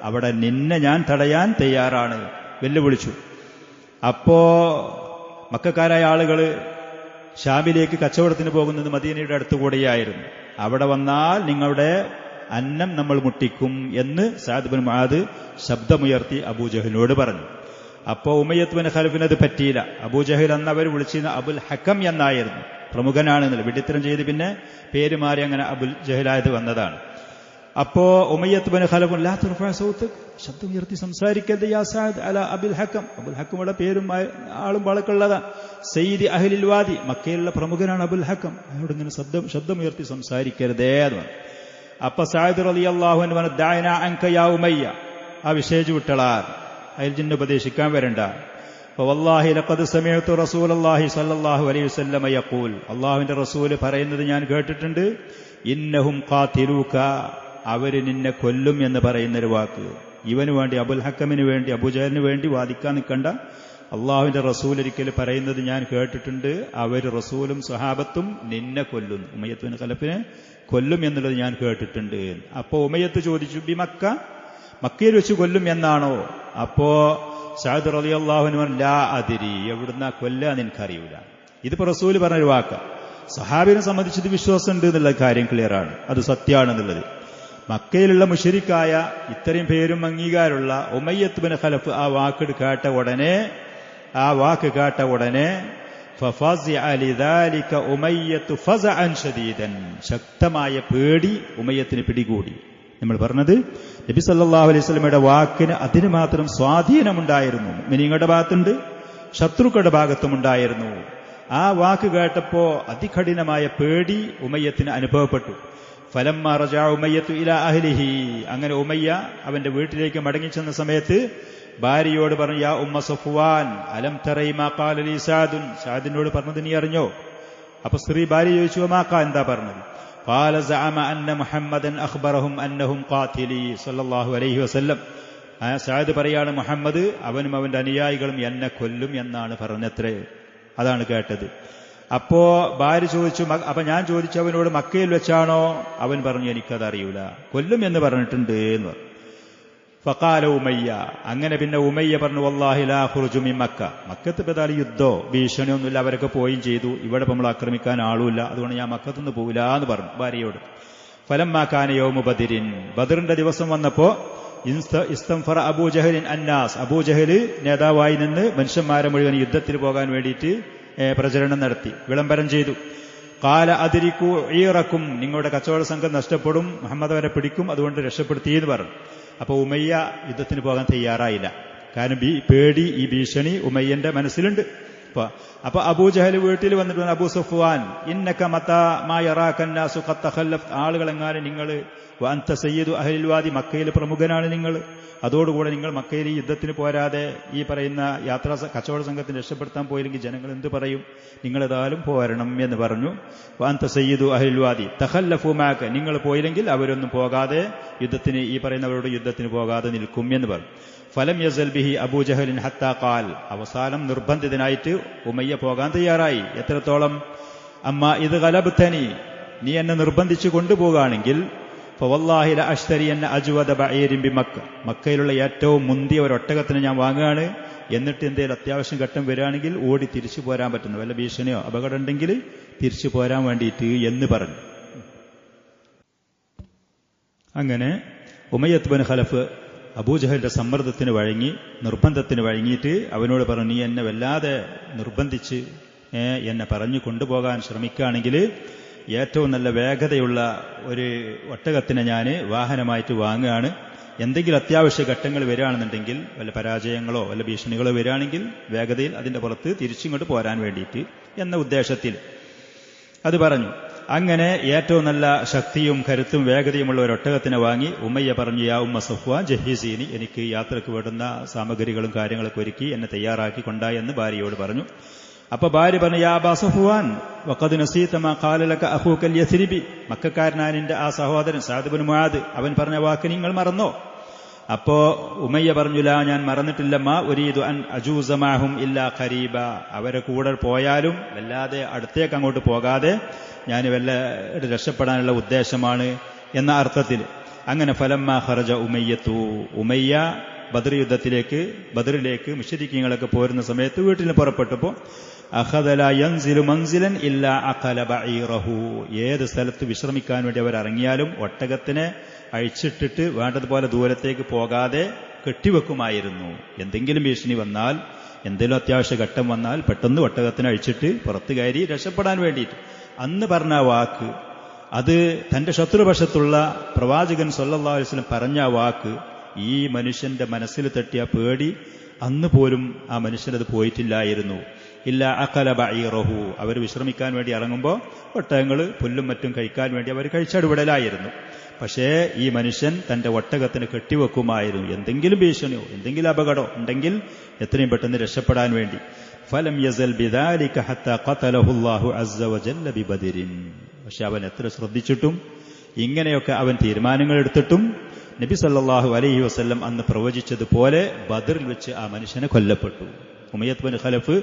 അവിടെ നിന്നെ ഞാൻ തടയാൻ തയ്യാറാണ്, വെല്ലുവിളിച്ചു. അപ്പോ മക്കക്കാരായ ആളുകള് ഷാമിലേക്ക് കച്ചവടത്തിന് പോകുന്നത് മദീനയുടെ അടുത്തുകൂടിയായിരുന്നു. അവിടെ വന്നാൽ നിങ്ങളുടെ അന്നം നമ്മൾ മുട്ടിക്കും എന്ന് സഅദ് ബിൻ മുആദ് ശബ്ദമുയർത്തി അബൂജഹലിനോട് പറഞ്ഞു. അപ്പോ ഉമയ്യത്ത് ബിൻ ഖലഫിനത് പറ്റിയില്ല. അബൂജഹൽ അന്ന് അവർ വിളിച്ചിരുന്ന അബുൽ ഹക്കം എന്നായിരുന്നു, പ്രമുഖനാണെന്നില്ല, വിഡിത്തരം ചെയ്ത് പിന്നെ പേര് മാറി അങ്ങനെ അബുൽ ജഹലായത് വന്നതാണ്. അപ്പോ ഉമയ്യത്ത് ബിൻ ഖലഫ്, ലാ തുർഫഅ സൗതക്, ശബ്ദം ഉയർത്തി സംസാരിക്കരുത്, യാ സഅദ് അലാ അബുൽ ഹക്കം, അബുൽ ഹക്കമുടെ പേരും ആളും വളക്കുള്ളതാണ്, സയ്യിദി അഹ്ലിൽ വാദി, മക്കയിലുള്ള പ്രമുഖനാണ് അബുൽ ഹക്കം, അയാളോട് ഇങ്ങനെ ശബ്ദമുയർത്തി സംസാരിക്കരുതേ എന്ന് പറഞ്ഞു. അപ്പൊ സഅദ് റളിയല്ലാഹു അൻഹു പറഞ്ഞു, ദഅനാ അൻക യാ ഉമയ്യ, ആ വിഷയിച്ചു വിട്ടളാർ, അയൽ ജിന്ന് ഉപദേശിക്കാൻ വരണ്ട. വല്ലാഹി ലഖദ് സമിഅതു റസൂലല്ലാഹി സ്വല്ലല്ലാഹു അലൈഹി വസല്ലം യഖൂൽ, അല്ലാഹുവിന്റെ റസൂല് പറയുന്നത് ഞാൻ കേട്ടിട്ടുണ്ട്, ഇന്നഹും ഖാതിലൂക, അവര് നിന്നെ കൊല്ലും എന്ന് പറയുന്നൊരു വാക്ക്. ഇവന് വേണ്ടി, അബുൽ ഹക്കമിന് വേണ്ടി, അബൂജഹലിന് വേണ്ടി വാദിക്കാൻ നിൽക്കണ്ട, അള്ളാഹുവിന്റെ റസൂൽ ഒരിക്കൽ പറയുന്നത് ഞാൻ കേട്ടിട്ടുണ്ട്, അവര് റസൂലും സഹാബത്തും നിന്നെ കൊല്ലും, ഉമയ്യത്ത് ബിൻ ഖലഫിനെ കൊല്ലും എന്നുള്ളത് ഞാൻ കേട്ടിട്ടുണ്ട്. അപ്പോ ഉമയ്യത്ത് ചോദിച്ചു, ബിമക്ക, മക്കയിൽ വെച്ച് കൊല്ലും എന്നാണോ? അപ്പോ സഅദ് റളിയല്ലാഹു അൻഹു ലാ അദ്രി, എവിടുന്ന കൊല്ലാ നിനക്കറിയൂല. ഇതിപ്പോ റസൂൽ പറഞ്ഞൊരു വാക്ക. സഹാബിനെ സംബന്ധിച്ചത് വിശ്വാസമുണ്ട് എന്നുള്ള കാര്യം ക്ലിയറാണ്, അത് സത്യമാണെന്നുള്ളത്. മക്കയിലുള്ള മുശ്രിക്കായ ഇത്രയും പേരും അംഗീകാരമുള്ള ഉമയ്യത്ത് ബിൻ ഖലഫ് ആ വാക്ക് കേട്ട ഉടനെ ഫഫസിഅ ലിദാലിക ഉമയ്യത്ത് ഫസഅൻ ശദീദൻ, ശക്തമായ പേടി ഉമയ്യത്തിന് പിടികൂടി. നമ്മൾ പറഞ്ഞത് നബി സല്ലല്ലാഹു അലൈഹി വസല്ലമയുടെ വാക്കിന് അതിന് മാത്രം സ്വാധീനമുണ്ടായിരുന്നു. മുഅ്മിനീങ്ങളുടെ ഭാഗത്തുണ്ട്, ശത്രുക്കളുടെ ഭാഗത്തുമുണ്ടായിരുന്നു. ആ വാക്ക് കേട്ടപ്പോ അതികഠിനമായ പേടി ഉമയ്യത്തിന് അനുഭവപ്പെട്ടു. ഫലമ്മ റജഅ ഉമയ്യത്തു ഇലാ അഹ്ലിഹി, അങ്ങനെ ഉമയ്യ അവന്റെ വീട്ടിലേക്ക് മടങ്ങിച്ചെന്ന സമയത്ത് ഭാര്യയോട് പറഞ്ഞു, യാ ഉമ്മ സഫ്വാൻ അലം തറൈ മാ ഖാല ലി സഅദുൻ, സഅദിനോട് പറഞ്ഞത് നീ അറിഞ്ഞോ? അപ്പൊ സ്ത്രീ ഭാര്യ ചോദിച്ചു, മാക്കാ, എന്താ പറഞ്ഞത്? ഖാല സഅമ അന്ന മുഹമ്മദൻ അഖ്ബറഹും അന്നഹും ഖാതിലി സ്വല്ലല്ലാഹു അലൈഹി വസല്ലം, സഅദ് പറയാണ്, മുഹമ്മദ് അവനും അവന്റെ അനുയായികളും എന്നെ കൊല്ലും എന്നാണ് പറഞ്ഞത്രേ. അതാണ് കേട്ടത്. അപ്പോ ഭാര്യ ചോദിച്ചു, അപ്പൊ ഞാൻ ചോദിച്ചു അവനോട് മക്കയിൽ വെച്ചാണോ? അവൻ പറഞ്ഞു, എനിക്കത് അറിയൂല, കൊല്ലും എന്ന് പറഞ്ഞിട്ടുണ്ട് എന്ന് പറഞ്ഞു. ഫഖാല ഉമയ്യ, അങ്ങനെ പിന്നെ ഉമയ്യ പറഞ്ഞു, വല്ലാഹി ലാ ഖുർജു മിൻ മക്ക, മക്കത്ത് പെതാൽ യുദ്ധോ ഭീഷണിയൊന്നുമില്ല, അവരൊക്കെ പോയും ചെയ്തു, ഇവിടെ നമ്മൾ ആക്രമിക്കാൻ ആളുമില്ല, അതുകൊണ്ട് ഞാൻ മക്കത്തുനിന്ന് പോകില്ല എന്ന് പറഞ്ഞു ഭാര്യയോട്. ഫലമ്മാ കാന യൗമു ബദരിൻ, ബദറിന്റെ ദിവസം വന്നപ്പോ ഇസ്തംഫറ അബൂജഹലിൻ അന്നാസ്, അബൂജഹല് നേതാവായി നിന്ന് മനുഷ്യന്മാരെ മുഴുവൻ യുദ്ധത്തിൽ പോകാൻ വേണ്ടിയിട്ട് പ്രചരണം നടത്തി, വിളംബരം ചെയ്തു. കാല അതിരിക്കൂ ഈറക്കും, നിങ്ങളുടെ കച്ചവട സംഘം നഷ്ടപ്പെടും, മുഹമ്മദ് അവരെ പിടിക്കും, അതുകൊണ്ട് രക്ഷപ്പെടുത്തിയെന്ന് പറഞ്ഞു. അപ്പൊ ഉമയ്യ യുദ്ധത്തിന് പോകാൻ തയ്യാറായില്ല. കാരണം പേടി, ഈ ഭീഷണി ഉമയ്യന്റെ മനസ്സിലുണ്ട്. അപ്പൊ അബൂജഹൽ വീട്ടിൽ വന്നിട്ട് അബൂ സുഫ്വാൻ, ഇന്നക മതാ മാ യറാകന്നാസു ഖദ് തഖല്ലഫ്, ആളുകളെങ്ങാനും നിങ്ങൾ വഅൻത സയ്യിദു അഹ്ലിൽ വാദി, മക്കയിൽ പ്രമുഖനാണ് നിങ്ങൾ, അതോടുകൂടെ നിങ്ങൾ മക്കയിൽ യുദ്ധത്തിന് പോരാതെ ഈ പറയുന്ന കച്ചവട സംഘത്തിന് രക്ഷപ്പെടുത്താൻ പോയില്ലെങ്കിൽ ജനങ്ങൾ എന്ത് പറയും, നിങ്ങളേതായാലും പോരണം എന്ന് പറഞ്ഞു. വഅൻത സയ്യിദു അഹ്ലിൽ വാദി തഖല്ലഫു മാക, നിങ്ങൾ പോയില്ലെങ്കിൽ അവരൊന്നും പോകാതെ യുദ്ധത്തിന്, ഈ പറയുന്നവരോട് യുദ്ധത്തിന് പോകാതെ നിൽക്കും എന്ന് പറഞ്ഞു. ഫലം യസൽ ബിഹി അബൂജഹലിൻ ഹത്താ ഖാൽ, അവസാനം നിർബന്ധിതനായിട്ട് ഉമയ്യ പോകാൻ തയ്യാറായി. എത്രത്തോളം? അമ്മാ ഇത് ഗലബ്തനി, നീ എന്നെ നിർബന്ധിച്ചു കൊണ്ടുപോകുകയാണെങ്കിൽ ഫവല്ലാഹി ല അശ്തരിയന്ന അജ്വദ ബഈരിൻ ബിമക്ക, മക്കയിലുള്ള ഏറ്റവും മുന്തിയ ഒരു ഒട്ടകത്തിന് ഞാൻ വാങ്ങുകയാണ്, എന്നിട്ട് എന്തെങ്കിലും അത്യാവശ്യം ഘട്ടം വരികയാണെങ്കിൽ ഓടി തിരിച്ചു പോരാൻ പറ്റുന്നു, വല്ല ഭീഷണിയോ അപകടം ഉണ്ടെങ്കിൽ തിരിച്ചു പോരാൻ വേണ്ടിയിട്ട് എന്ന് പറഞ്ഞു. അങ്ങനെ ഉമയ്യത്ത് ബിൻ ഖലഫ് അബൂജഹലിന്റെ സമ്മർദ്ദത്തിന് വഴങ്ങി, നിർബന്ധത്തിന് വഴങ്ങിയിട്ട് അവനോട് പറഞ്ഞു, നീ എന്നെ വല്ലാതെ നിർബന്ധിച്ച് എന്നെ പറഞ്ഞു കൊണ്ടുപോകാൻ ശ്രമിക്കുകയാണെങ്കിൽ ഏറ്റവും നല്ല വേഗതയുള്ള ഒരു ഒട്ടകത്തിനെ ഞാൻ വാഹനമായിട്ട് വാങ്ങുകയാണ്, എന്തെങ്കിലും അത്യാവശ്യ ഘട്ടങ്ങൾ വരികയാണെന്നുണ്ടെങ്കിൽ, വല്ല പരാജയങ്ങളോ വല്ല ഭീഷണികളോ വരികയാണെങ്കിൽ വേഗതയിൽ അതിന്റെ പുറത്ത് തിരിച്ചിങ്ങോട്ട് പോരാൻ വേണ്ടിയിട്ട് എന്ന ഉദ്ദേശത്തിൽ അത് പറഞ്ഞു. അങ്ങനെ ഏറ്റവും നല്ല ശക്തിയും കരുത്തും വേഗതയുമുള്ള ഒരു ഒട്ടകത്തിനെ വാങ്ങി ഉമയ്യ പറഞ്ഞു, യാ ഉമ്മ സഫ്വാൻ ജഹീസീനി, എനിക്ക് യാത്രക്ക് വേണ്ടുന്ന സാമഗ്രികളും കാര്യങ്ങളൊക്കെ ഒരുക്കി എന്നെ തയ്യാറാക്കി കൊണ്ടായി എന്ന് ഭാര്യയോട് പറഞ്ഞു. അപ്പൊ ഭാര്യ പറഞ്ഞു, യാ അബാ സഫ്വാൻ വഖദ് നസീത മാ ഖാല ലക അഖൂക യസ്രിബി, മക്കക്കാരനായ നിന്റെ ആ സഹോദരൻ സഅദ് ഇബ്നു മുആദ് അവൻ പറഞ്ഞ വാക്ക് നിങ്ങൾ മറന്നോ? അപ്പോ ഉമയ്യ പറഞ്ഞു, ലാ, ഞാൻ മറന്നിട്ടില്ല, മാ ഉരീദു അൻ അജൂസ മാഹും ഇല്ലാ ഖരീബ, അവരെ കൂടെ പോയാലും വല്ലാതെ അടുത്തേക്ക് അങ്ങോട്ട് പോകാതെ ഞാൻ വല്ല രക്ഷപ്പെടാനുള്ള ഉദ്ദേശമാണ് എന്ന അർത്ഥത്തിൽ. അങ്ങനെ ഫലമ്മാ ഖറജ ഉമയ്യത്തു, ഉമയ്യ ബദറിലേക്ക് മുശ്രിക്കീങ്ങളൊക്കെ പോരുന്ന സമയത്ത് വീട്ടിൽ പുറപ്പെട്ടപ്പോ അഖദ ലാ യൻസിലു മൻസിലൻ ഇല്ലാ അഖല ബഈറഹു, ഏത് സ്ഥലത്ത് വിശ്രമിക്കാൻ വേണ്ടി അവർ ഇറങ്ങിയാലും ഒട്ടകത്തിനെ അഴിച്ചിട്ടിട്ട് വേണ്ടതുപോലെ ദൂരത്തേക്ക് പോകാതെ കെട്ടിവെക്കുമായിരുന്നു. എന്തെങ്കിലും ഭീഷണി വന്നാൽ, എന്തെങ്കിലും അത്യാവശ്യ ഘട്ടം വന്നാൽ പെട്ടെന്ന് ഒട്ടകത്തിനെ അഴിച്ചിട്ട് പുറത്തു കയറി രക്ഷപ്പെടാൻ വേണ്ടിയിട്ട്. അന്ന് പറഞ്ഞ വാക്ക്, അത് തന്റെ ശത്രുപക്ഷത്തുള്ള പ്രവാചകൻ സല്ലല്ലാഹു അലൈഹി വസല്ലം പറഞ്ഞ വാക്ക് ഈ മനുഷ്യന്റെ മനസ്സിൽ തട്ടിയ പേടി അന്ന് പോലും ആ മനുഷ്യനത് പോയിട്ടില്ലായിരുന്നു. ഇല്ല അഖല ബഈറഹു, അവർ വിശ്രമിക്കാൻ വേണ്ടി ഇറങ്ങുമ്പോൾ ഒട്ടകങ്ങൾ പുല്ലും മറ്റും കഴിക്കാൻ വേണ്ടി അവർ കഴിച്ചടുവിടലായിരുന്നു. പക്ഷേ ഈ മനുഷ്യൻ തന്റെ ഒട്ടകത്തിന് കെട്ടിവെക്കുമായിരുന്നു, എന്തെങ്കിലും ഭീഷണിയോ എന്തെങ്കിലും അപകടമോ ഉണ്ടെങ്കിൽ എത്രയും പെട്ടെന്ന് രക്ഷപ്പെടാൻ വേണ്ടി. ഫലം യസൽ ബിദാലിക ഹത്താ ഖതലഹു അല്ലാഹു അസ്സ വജല്ല ബിബദരിൻ. പക്ഷെ അവൻ എത്ര ശ്രദ്ധിച്ചിട്ടും ഇങ്ങനെയൊക്കെ അവൻ തീരുമാനങ്ങൾ എടുത്തിട്ടും നബി സല്ലല്ലാഹു അലൈഹി വസല്ലം അന്ന് പ്രവചിച്ചതുപോലെ ബദറിൽ വെച്ച് ആ മനുഷ്യനെ കൊല്ലപ്പെട്ടു. ഉമയ്യത്ത് ബിൻ ഖലഫ്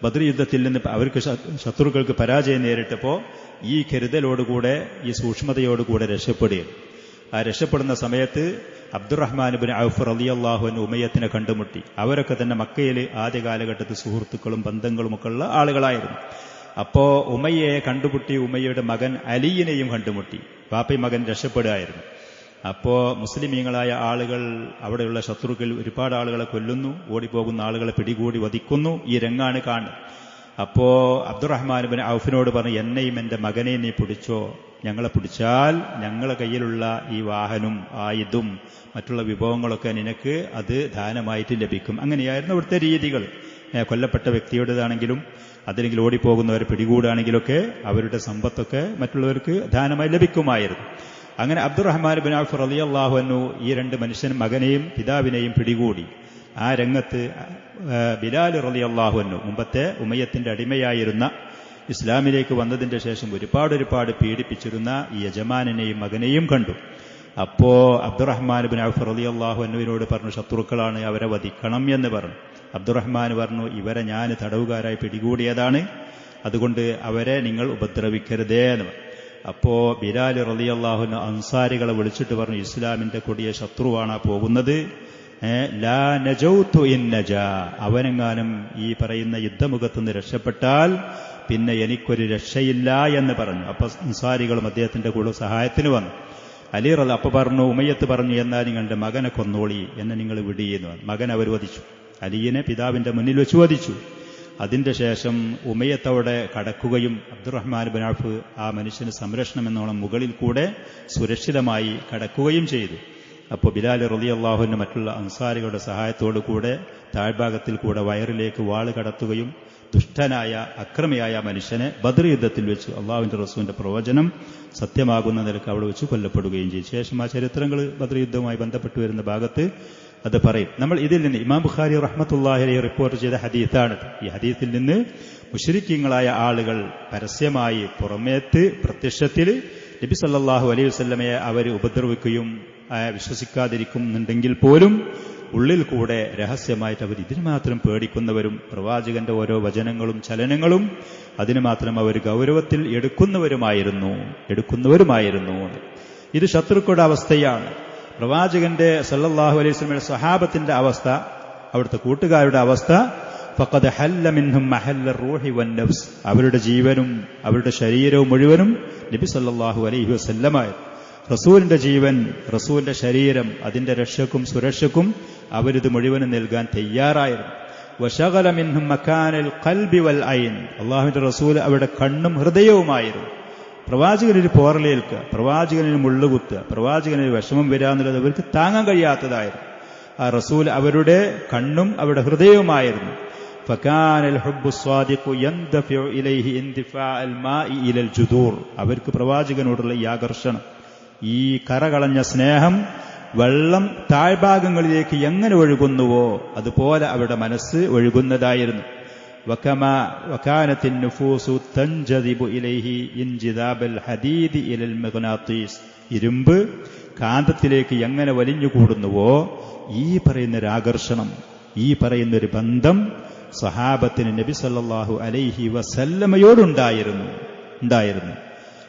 ബദർ യുദ്ധത്തിൽ നിന്ന് അവർക്ക് ശത്രുക്കൾക്ക് പരാജയം നേരിട്ടപ്പോൾ ഈ കരുതലോടുകൂടെ, ഈ സൂക്ഷ്മതയോടുകൂടെ രക്ഷപ്പെടുകയും, ആ രക്ഷപ്പെടുന്ന സമയത്ത് അബ്ദുറഹ്മാൻ ഇബ്നു ഔഫ് റളിയല്ലാഹു അൻഹു ഉമയ്യത്തിനെ കണ്ടുമുട്ടി. അവരൊക്കെ തന്നെ മക്കയിൽ ആദ്യ കാലഘട്ടത്തിൽ സുഹൃത്തുക്കളും ബന്ധങ്ങളും ഒക്കെ ഉള്ള ആളുകളായിരുന്നു. അപ്പോ ഉമയ്യയെ കണ്ടുമുട്ടി ഉമയ്യയുടെ മകൻ അലിയിനെയും കണ്ടുമുട്ടി. വാപ്പയും മകൻ രക്ഷപ്പെടുകയായിരുന്നു. അപ്പോ മുസ്ലിമീങ്ങളായ ആളുകൾ, അവിടെയുള്ള ശത്രുക്കൾ ഒരുപാട് ആളുകളെ കൊല്ലുന്നു, ഓടിപ്പോകുന്ന ആളുകളെ പിടികൂടി വധിക്കുന്നു. ഈ രംഗാണ് കാണുന്നത്. അപ്പോ അബ്ദുറഹ്മാൻ ഇബ്നു ഔഫിനോട് പറഞ്ഞു, എന്നെയും എന്റെ മകനെയും നീ പിടിച്ചോ, ഞങ്ങളെ പിടിച്ചാൽ ഞങ്ങളെ കയ്യിലുള്ള ഈ വാഹനം, ആയുധം, മറ്റുള്ള വിഭവങ്ങളൊക്കെ നിനക്ക് അത് ദാനമായിട്ട് ലഭിക്കും. അങ്ങനെയായിരുന്നു അവിടുത്തെ രീതികൾ. കൊല്ലപ്പെട്ട വ്യക്തിയുടേതാണെങ്കിലും അതിലെങ്കിൽ ഓടിപ്പോകുന്നവരെ പിടികൂടാണെങ്കിലൊക്കെ അവരുടെ സമ്പത്തൊക്കെ മറ്റുള്ളവർക്ക് ദാനമായി ലഭിക്കുമായിരുന്നു. അങ്ങനെ അബ്ദുറഹ്മാൻ ഇബ്നു ഔഫ് റളിയല്ലാഹു അൻഹു ഈ രണ്ട് മകനെയും പിതാവിനെയും പിടികൂടി. ആ രംഗത്ത് ബിലാൽ റളിയല്ലാഹു അൻഹു, മുമ്പത്തെ ഉമയ്യത്തിന്റെ അടിമയായിരുന്ന, ഇസ്ലാമിലേക്ക് വന്നതിന്റെ ശേഷം ഒരുപാട് പീഡിപ്പിച്ചിരുന്ന ഈ യജമാനെയും മകനെയും കണ്ടു. അപ്പോ അബ്ദുറഹ്മാൻ ഇബ്നു ഔഫ് റളിയല്ലാഹു അൻഹുവിനോട് പറഞ്ഞു, ശത്രുക്കളാണ്, അവരെ വധിക്കണം എന്ന് പറഞ്ഞു. അബ്ദുറഹ്മാൻ പറഞ്ഞു, ഇവരെ ഞാൻ തടവുകാരായി പിടികൂടിയതാണ്, അതുകൊണ്ട് അവരെ നിങ്ങൾ ഉപദ്രവിക്കരുതേ എന്ന് പറഞ്ഞു. അപ്പോ ബിലാൽ റളിയല്ലാഹു അൻഹു അൻസാരികളെ വിളിച്ചിട്ട് പറഞ്ഞു, ഇസ്ലാമിന്റെ കൊടിയ ശത്രുവാണ് പോകുന്നത്, ലാ നജൗതു ഇൻ നജാ, അവനെങ്ങാനും ഈ പറയുന്ന യുദ്ധമുഖത്തുനിന്ന് രക്ഷപ്പെട്ടാൽ പിന്നെ എനിക്കൊരു രക്ഷയില്ല എന്ന് പറഞ്ഞു. അപ്പൊ അൻസാരികളും അദ്ദേഹത്തിന്റെ കൂടെ സഹായത്തിന് വന്നു. അലി റളി അപ്പൊ പറഞ്ഞു, ഉമയ്യത്ത് പറഞ്ഞു, എന്നാൽ നിങ്ങളുടെ മകനെ കൊന്നോളി, എന്നെ നിങ്ങൾ വിടിയെന്ന് പറഞ്ഞു. മകൻ അവർ വധിച്ചു, അലിയിനെ പിതാവിന്റെ മുന്നിൽ വെച്ച് വധിച്ചു. അതിന്റെ ശേഷം ഉമയ്യത്തവിടെ കടക്കുകയും അബ്ദുറഹ്മാൻ ബിൻ ഔഫ് ആ മനുഷ്യന് സംരക്ഷണം എന്നോണം മുകളിൽ കൂടെ സുരക്ഷിതമായി കടക്കുകയും ചെയ്തു. അപ്പോൾ ബിലാൽ റളിയല്ലാഹു അൻഹു മറ്റുള്ള അൻസാരികളുടെ സഹായത്തോടു കൂടെ താഴ്ഭാഗത്തിൽ കൂടെ വയറിലേക്ക് വാള് കടത്തുകയും ദുഷ്ടനായ അക്രമിയായ മനുഷ്യനെ ബദർ യുദ്ധത്തിൽ വെച്ച് അള്ളാഹുവിന്റെ റസൂലിന്റെ പ്രവചനം സത്യമാകുന്ന നിലക്ക് അവിടെ വെച്ച് കൊല്ലപ്പെടുകയും ചെയ്തു. ശേഷം ആ ചരിത്രങ്ങൾ ബദർ യുദ്ധവുമായി ബന്ധപ്പെട്ട് വരുന്ന ഭാഗത്ത് അത് പറയും. നമ്മൾ ഇതിൽ നിന്ന് ഇമാം ബുഖാരി റഹ്മത്തുള്ളാഹി അലൈഹി റിപ്പോർട്ട് ചെയ്ത ഹദീസാണ്. ഈ ഹദീസിൽ നിന്ന് മുശ്രിക്കീങ്ങളായ ആളുകൾ പരസ്യമായി പുറമേത്ത് പ്രത്യക്ഷത്തിൽ നബി സല്ലല്ലാഹു അലൈഹി വസല്ലമയെ അവർ ഉപദ്രവിക്കുകയും വിശ്വസിക്കാതിരിക്കുന്നുണ്ടെങ്കിൽ പോലും ഉള്ളിൽ കൂടെ രഹസ്യമായിട്ട് അവർ ഇതിന് മാത്രം പേടിക്കുന്നവരും പ്രവാചകന്റെ ഓരോ വചനങ്ങളും ചലനങ്ങളും അതിന് മാത്രം അവർ ഗൗരവത്തിൽ എടുക്കുന്നവരുമായിരുന്നു. ഇത് ശത്രുക്കളുടെ അവസ്ഥയാണ്. പ്രവാചകന്റെ സല്ലല്ലാഹു അലൈഹി വസല്ലമയുടെ സ്വഹാബത്തിന്റെ അവസ്ഥ, അവിടുത്തെ കൂട്ടുകാരുടെ അവസ്ഥ, ഫഖദ് ഹല്ല മിൻഹും മഹല്ല റൂഹി വൻ നഫ്സ്, അവരുടെ ജീവനും അവരുടെ ശരീരവും മുഴുവനും നബി സല്ലല്ലാഹു അലൈഹി വസല്ലമായിരുന്നു. റസൂലിന്റെ ജീവൻ, റസൂലിന്റെ ശരീരം, അതിന്റെ രക്ഷക്കും സുരക്ഷക്കും അവരിത് മുഴുവനും നൽകാൻ തയ്യാറായിരുന്നു. വശഗല മിൻഹും മക്കാനൽ ഖൽബി വൽ ഐൻ, അല്ലാഹുവിന്റെ റസൂൽ അവരുടെ കണ്ണും ഹൃദയവുമായിരുന്നു. പ്രവാചകനൊരു പോറലേൽക്കുക, പ്രവാചകനൊരു മുള്ളുകുത്തുക, പ്രവാചകനൊരു വിഷമം വരാന്നുള്ളത് അവർക്ക് താങ്ങാൻ കഴിയാത്തതായിരുന്നു. ആ റസൂൽ അവരുടെ കണ്ണും അവരുടെ ഹൃദയവുമായിരുന്നു. ഫകാനൽ ഹുബ്ബു സ്വാദിഖു യൻദഫിഉ ഇലൈഹി ഇൻദിഫാഅൽ മാഇ ഇലൽ ജുദൂർ, അവർക്ക് പ്രവാചകനോടുള്ള ഈ ആകർഷണം, ഈ കറകളഞ്ഞ സ്നേഹം വെള്ളം താഴ്ഭാഗങ്ങളിലേക്ക് എങ്ങനെ ഒഴുകുന്നുവോ അതുപോലെ അവരുടെ മനസ്സ് ഒഴുകുന്നതായിരുന്നു. വകാനത്തിൻ നുഫൂസു തൻജദിബു ഇലൈഹി ഇൻജിദാബൽ ഹദീദി ഇലൽ മഗ്നാത്തീസ്, ഇരുമ്പ് കാന്തത്തിലേക്ക് എങ്ങനെ വലിഞ്ഞുകൂടുന്നുവോ ഈ പറയുന്നൊരു ആകർഷണം, ഈ പറയുന്നൊരു ബന്ധം സഹാബത്തിന് നബി സല്ലല്ലാഹു അലൈഹി വസല്ലമയോടുണ്ടായിരുന്നു.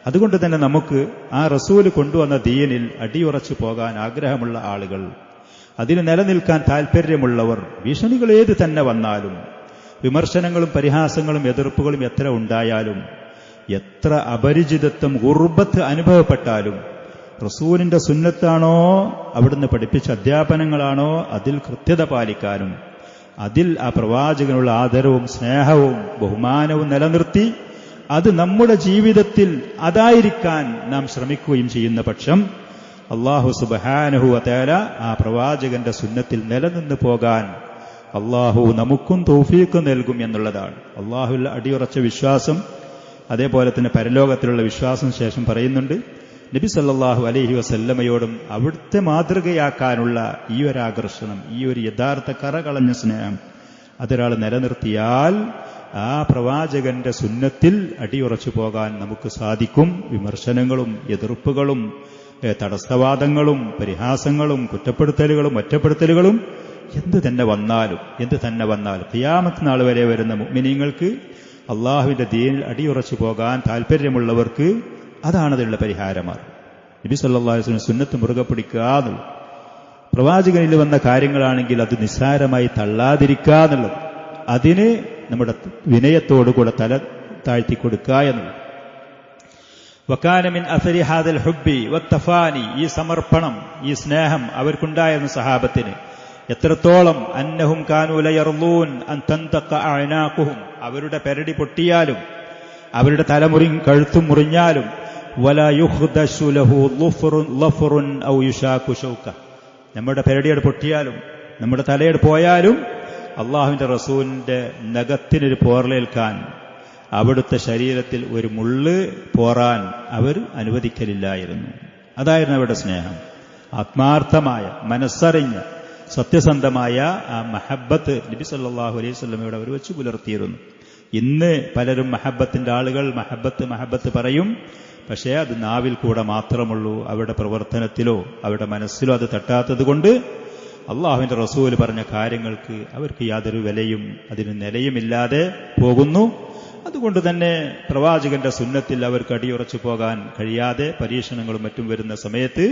അതുകൊണ്ട് തന്നെ നമുക്ക് ആ റസൂല് കൊണ്ടുവന്ന ദീനിൽ അടിയുറച്ചു പോകാൻ ആഗ്രഹമുള്ള ആളുകൾ, അതിന് നിലനിൽക്കാൻ താല്പര്യമുള്ളവർ, ഭീഷണികൾ ഏത് തന്നെ വന്നാലും, വിമർശനങ്ങളും പരിഹാസങ്ങളും എതിർപ്പുകളും എത്ര ഉണ്ടായാലും, എത്ര അപരിചിതത്വം ഗുർബത്ത് അനുഭവപ്പെട്ടാലും, റസൂലിന്റെ സുന്നത്താണോ അവിടുന്ന് പഠിപ്പിച്ച അധ്യാപനങ്ങളാണോ അതിൽ കൃത്യത പാലിക്കാനും, അതിൽ ആ പ്രവാചകനുള്ള ആദരവും സ്നേഹവും ബഹുമാനവും നിലനിർത്തി അത് നമ്മുടെ ജീവിതത്തിൽ അതായിരിക്കാൻ നാം ശ്രമിക്കുകയും ചെയ്യുന്ന പക്ഷം അല്ലാഹു സുബ്ഹാനഹു വ തആല ആ പ്രവാചകന്റെ സുന്നത്തിൽ നിലനിന്ന് പോകാൻ അല്ലാഹു നമുക്കും തൗഫീഖ് നൽകും എന്നുള്ളതാണ്. അല്ലാഹുവിൽ അടിയുറച്ച വിശ്വാസം, അതേപോലെ തന്നെ പരലോകത്തിലുള്ള വിശ്വാസം ശേഷം പറയുന്നുണ്ട്, നബി സല്ലല്ലാഹു അലൈഹി വസല്ലമയോടും അവിടുത്തെ മാതൃകയാക്കാനുള്ള ഈ ഒരു ആകർഷണം, ഈ ഒരു യഥാർത്ഥ കറകളഞ്ഞ സ്നേഹം അതൊരാൾ നിലനിർത്തിയാൽ ആ പ്രവാചകന്റെ സുന്നത്തിൽ അടിയുറച്ചു പോകാൻ നമുക്ക് സാധിക്കും. വിമർശനങ്ങളും എതിർപ്പുകളും തടസ്സവാദങ്ങളും പരിഹാസങ്ങളും കുറ്റപ്പെടുത്തലുകളും ഒറ്റപ്പെടുത്തലുകളും എന്ത് തന്നെ വന്നാലും ഖിയാമത്ത് നാൾ വരെ വരുന്ന മുഅ്മിനീങ്ങൾക്ക്, അള്ളാഹുവിന്റെ ദീനിൽ അടിയുറച്ചു പോകാൻ താല്പര്യമുള്ളവർക്ക് അതാണതിനുള്ള പരിഹാരമാണ്. നബി സല്ലല്ലാഹു അലൈഹി വസല്ലം സുന്നത്ത് മുറുകെ പിടിക്കുക എന്നുള്ളത്, പ്രവാചകനിൽ വന്ന കാര്യങ്ങളാണെങ്കിൽ അത് നിസ്സാരമായി തള്ളാതിരിക്കുക എന്നുള്ളത്, അതിന് നമ്മുടെ വിനയത്തോടുകൂടെ തല താഴ്ത്തി കൊടുക്കുക എന്നുള്ളത്. വകാന മിൻ അസരി ഹാദൽ ഹുബ്ബി വത്തഫാനി, ഈ സമർപ്പണം, ഈ സ്നേഹം അവർക്കുണ്ടായിരുന്ന സഹാബത്തിന് എത്രത്തോളം, അന്നഹും കാനൂ ലയർലൂൻ അൻ തന്തഖ അഅനാഖുഹും, അവരുടെ പെരടി പൊട്ടിയാലും അവരുടെ കഴുത്തും മുറിഞ്ഞാലും, വലാ യുഖ്ദശു ലഹു ലഫറുൻ ഔ യുശാഖു ഷൗക, നമ്മുടെ പെരടിയോട് പൊട്ടിയാലും നമ്മുടെ തലയോട് പോയാലും അള്ളാഹുവിന്റെ റസൂലിന്റെ നഖത്തിനൊരു പോറലേൽക്കാൻ, അവിടുത്തെ ശരീരത്തിൽ ഒരു മുള്ള് പോറാൻ അവർ അനുവദിക്കലില്ലായിരുന്നു. അതായിരുന്നു അവരുടെ സ്നേഹം. ആത്മാർത്ഥമായ, മനസ്സറിഞ്ഞ, സത്യസന്ധമായ ആ മഹബത്ത് നബി സല്ലല്ലാഹു അലൈഹി വസല്ലമയോട് അവർ വെച്ച് പുലർത്തിയിരുന്നു. ഇന്ന് പലരും മഹബത്തിന്റെ ആളുകൾ മഹബത്ത് പറയും, പക്ഷേ അത് നാവിൽ കൂടെ മാത്രമുള്ളൂ, അവരുടെ പ്രവർത്തനത്തിലോ അവരുടെ മനസ്സിലോ അത് തട്ടാത്തത് കൊണ്ട് അള്ളാഹുവിന്റെ റസൂൽ പറഞ്ഞ കാര്യങ്ങൾക്ക് അവർക്ക് യാതൊരു വിലയും അതിന് നിലയുമില്ലാതെ പോകുന്നു. അതുകൊണ്ട് തന്നെ പ്രവാചകന്റെ സുന്നത്തിൽ അവർക്ക് അടിയുറച്ചു പോകാൻ കഴിയാതെ പരീക്ഷണങ്ങളും മറ്റും വരുന്ന സമയത്ത്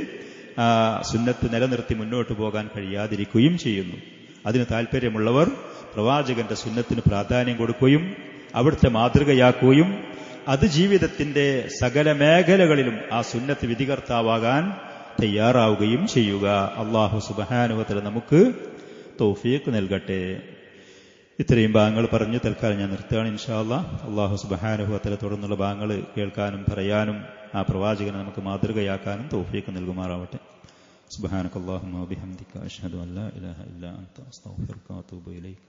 സുന്നത്ത് നിലനിർത്തി മുന്നോട്ട് പോകാൻ കഴിയാതിരിക്കുകയും ചെയ്യുന്നു. അതിന് താല്പര്യമുള്ളവർ പ്രവാചകന്റെ സുന്നത്തിന് പ്രാധാന്യം കൊടുക്കുകയും അവിടുത്തെ മാതൃകയാക്കുകയും അത് ജീവിതത്തിന്റെ സകല മേഖലകളിലും ആ സുന്നത്ത് വിധികർത്താവാകാൻ തയ്യാറാവുകയും ചെയ്യുക. അല്ലാഹു സുബ്ഹാനഹു വ തആല നമുക്ക് തൗഫീഖ് നൽകട്ടെ. ഇത്രയും ഭാഗങ്ങൾ പറഞ്ഞ് തൽക്കാലം ഞാൻ നിർത്തുകയാണ്. ഇൻഷാ അല്ലാഹ് അല്ലാഹു സുബ്ഹാനഹു വ തആല തുടർന്നുള്ള ഭാഗങ്ങൾ കേൾക്കാനും പറയാനും ആ പ്രവാചകനെ നമുക്ക് മാതൃകയാക്കാനും തൗഫീഖ് നൽകുമാറാവട്ടെ. സുബ്ഹാനകല്ലാഹുമ്മ വബിഹംദിക അഷ്ഹദു അൻ ലാ ഇലാഹ ഇല്ലാ അൻത അസ്തഗ്ഫിറുക വഅതൂബു ഇലൈക്.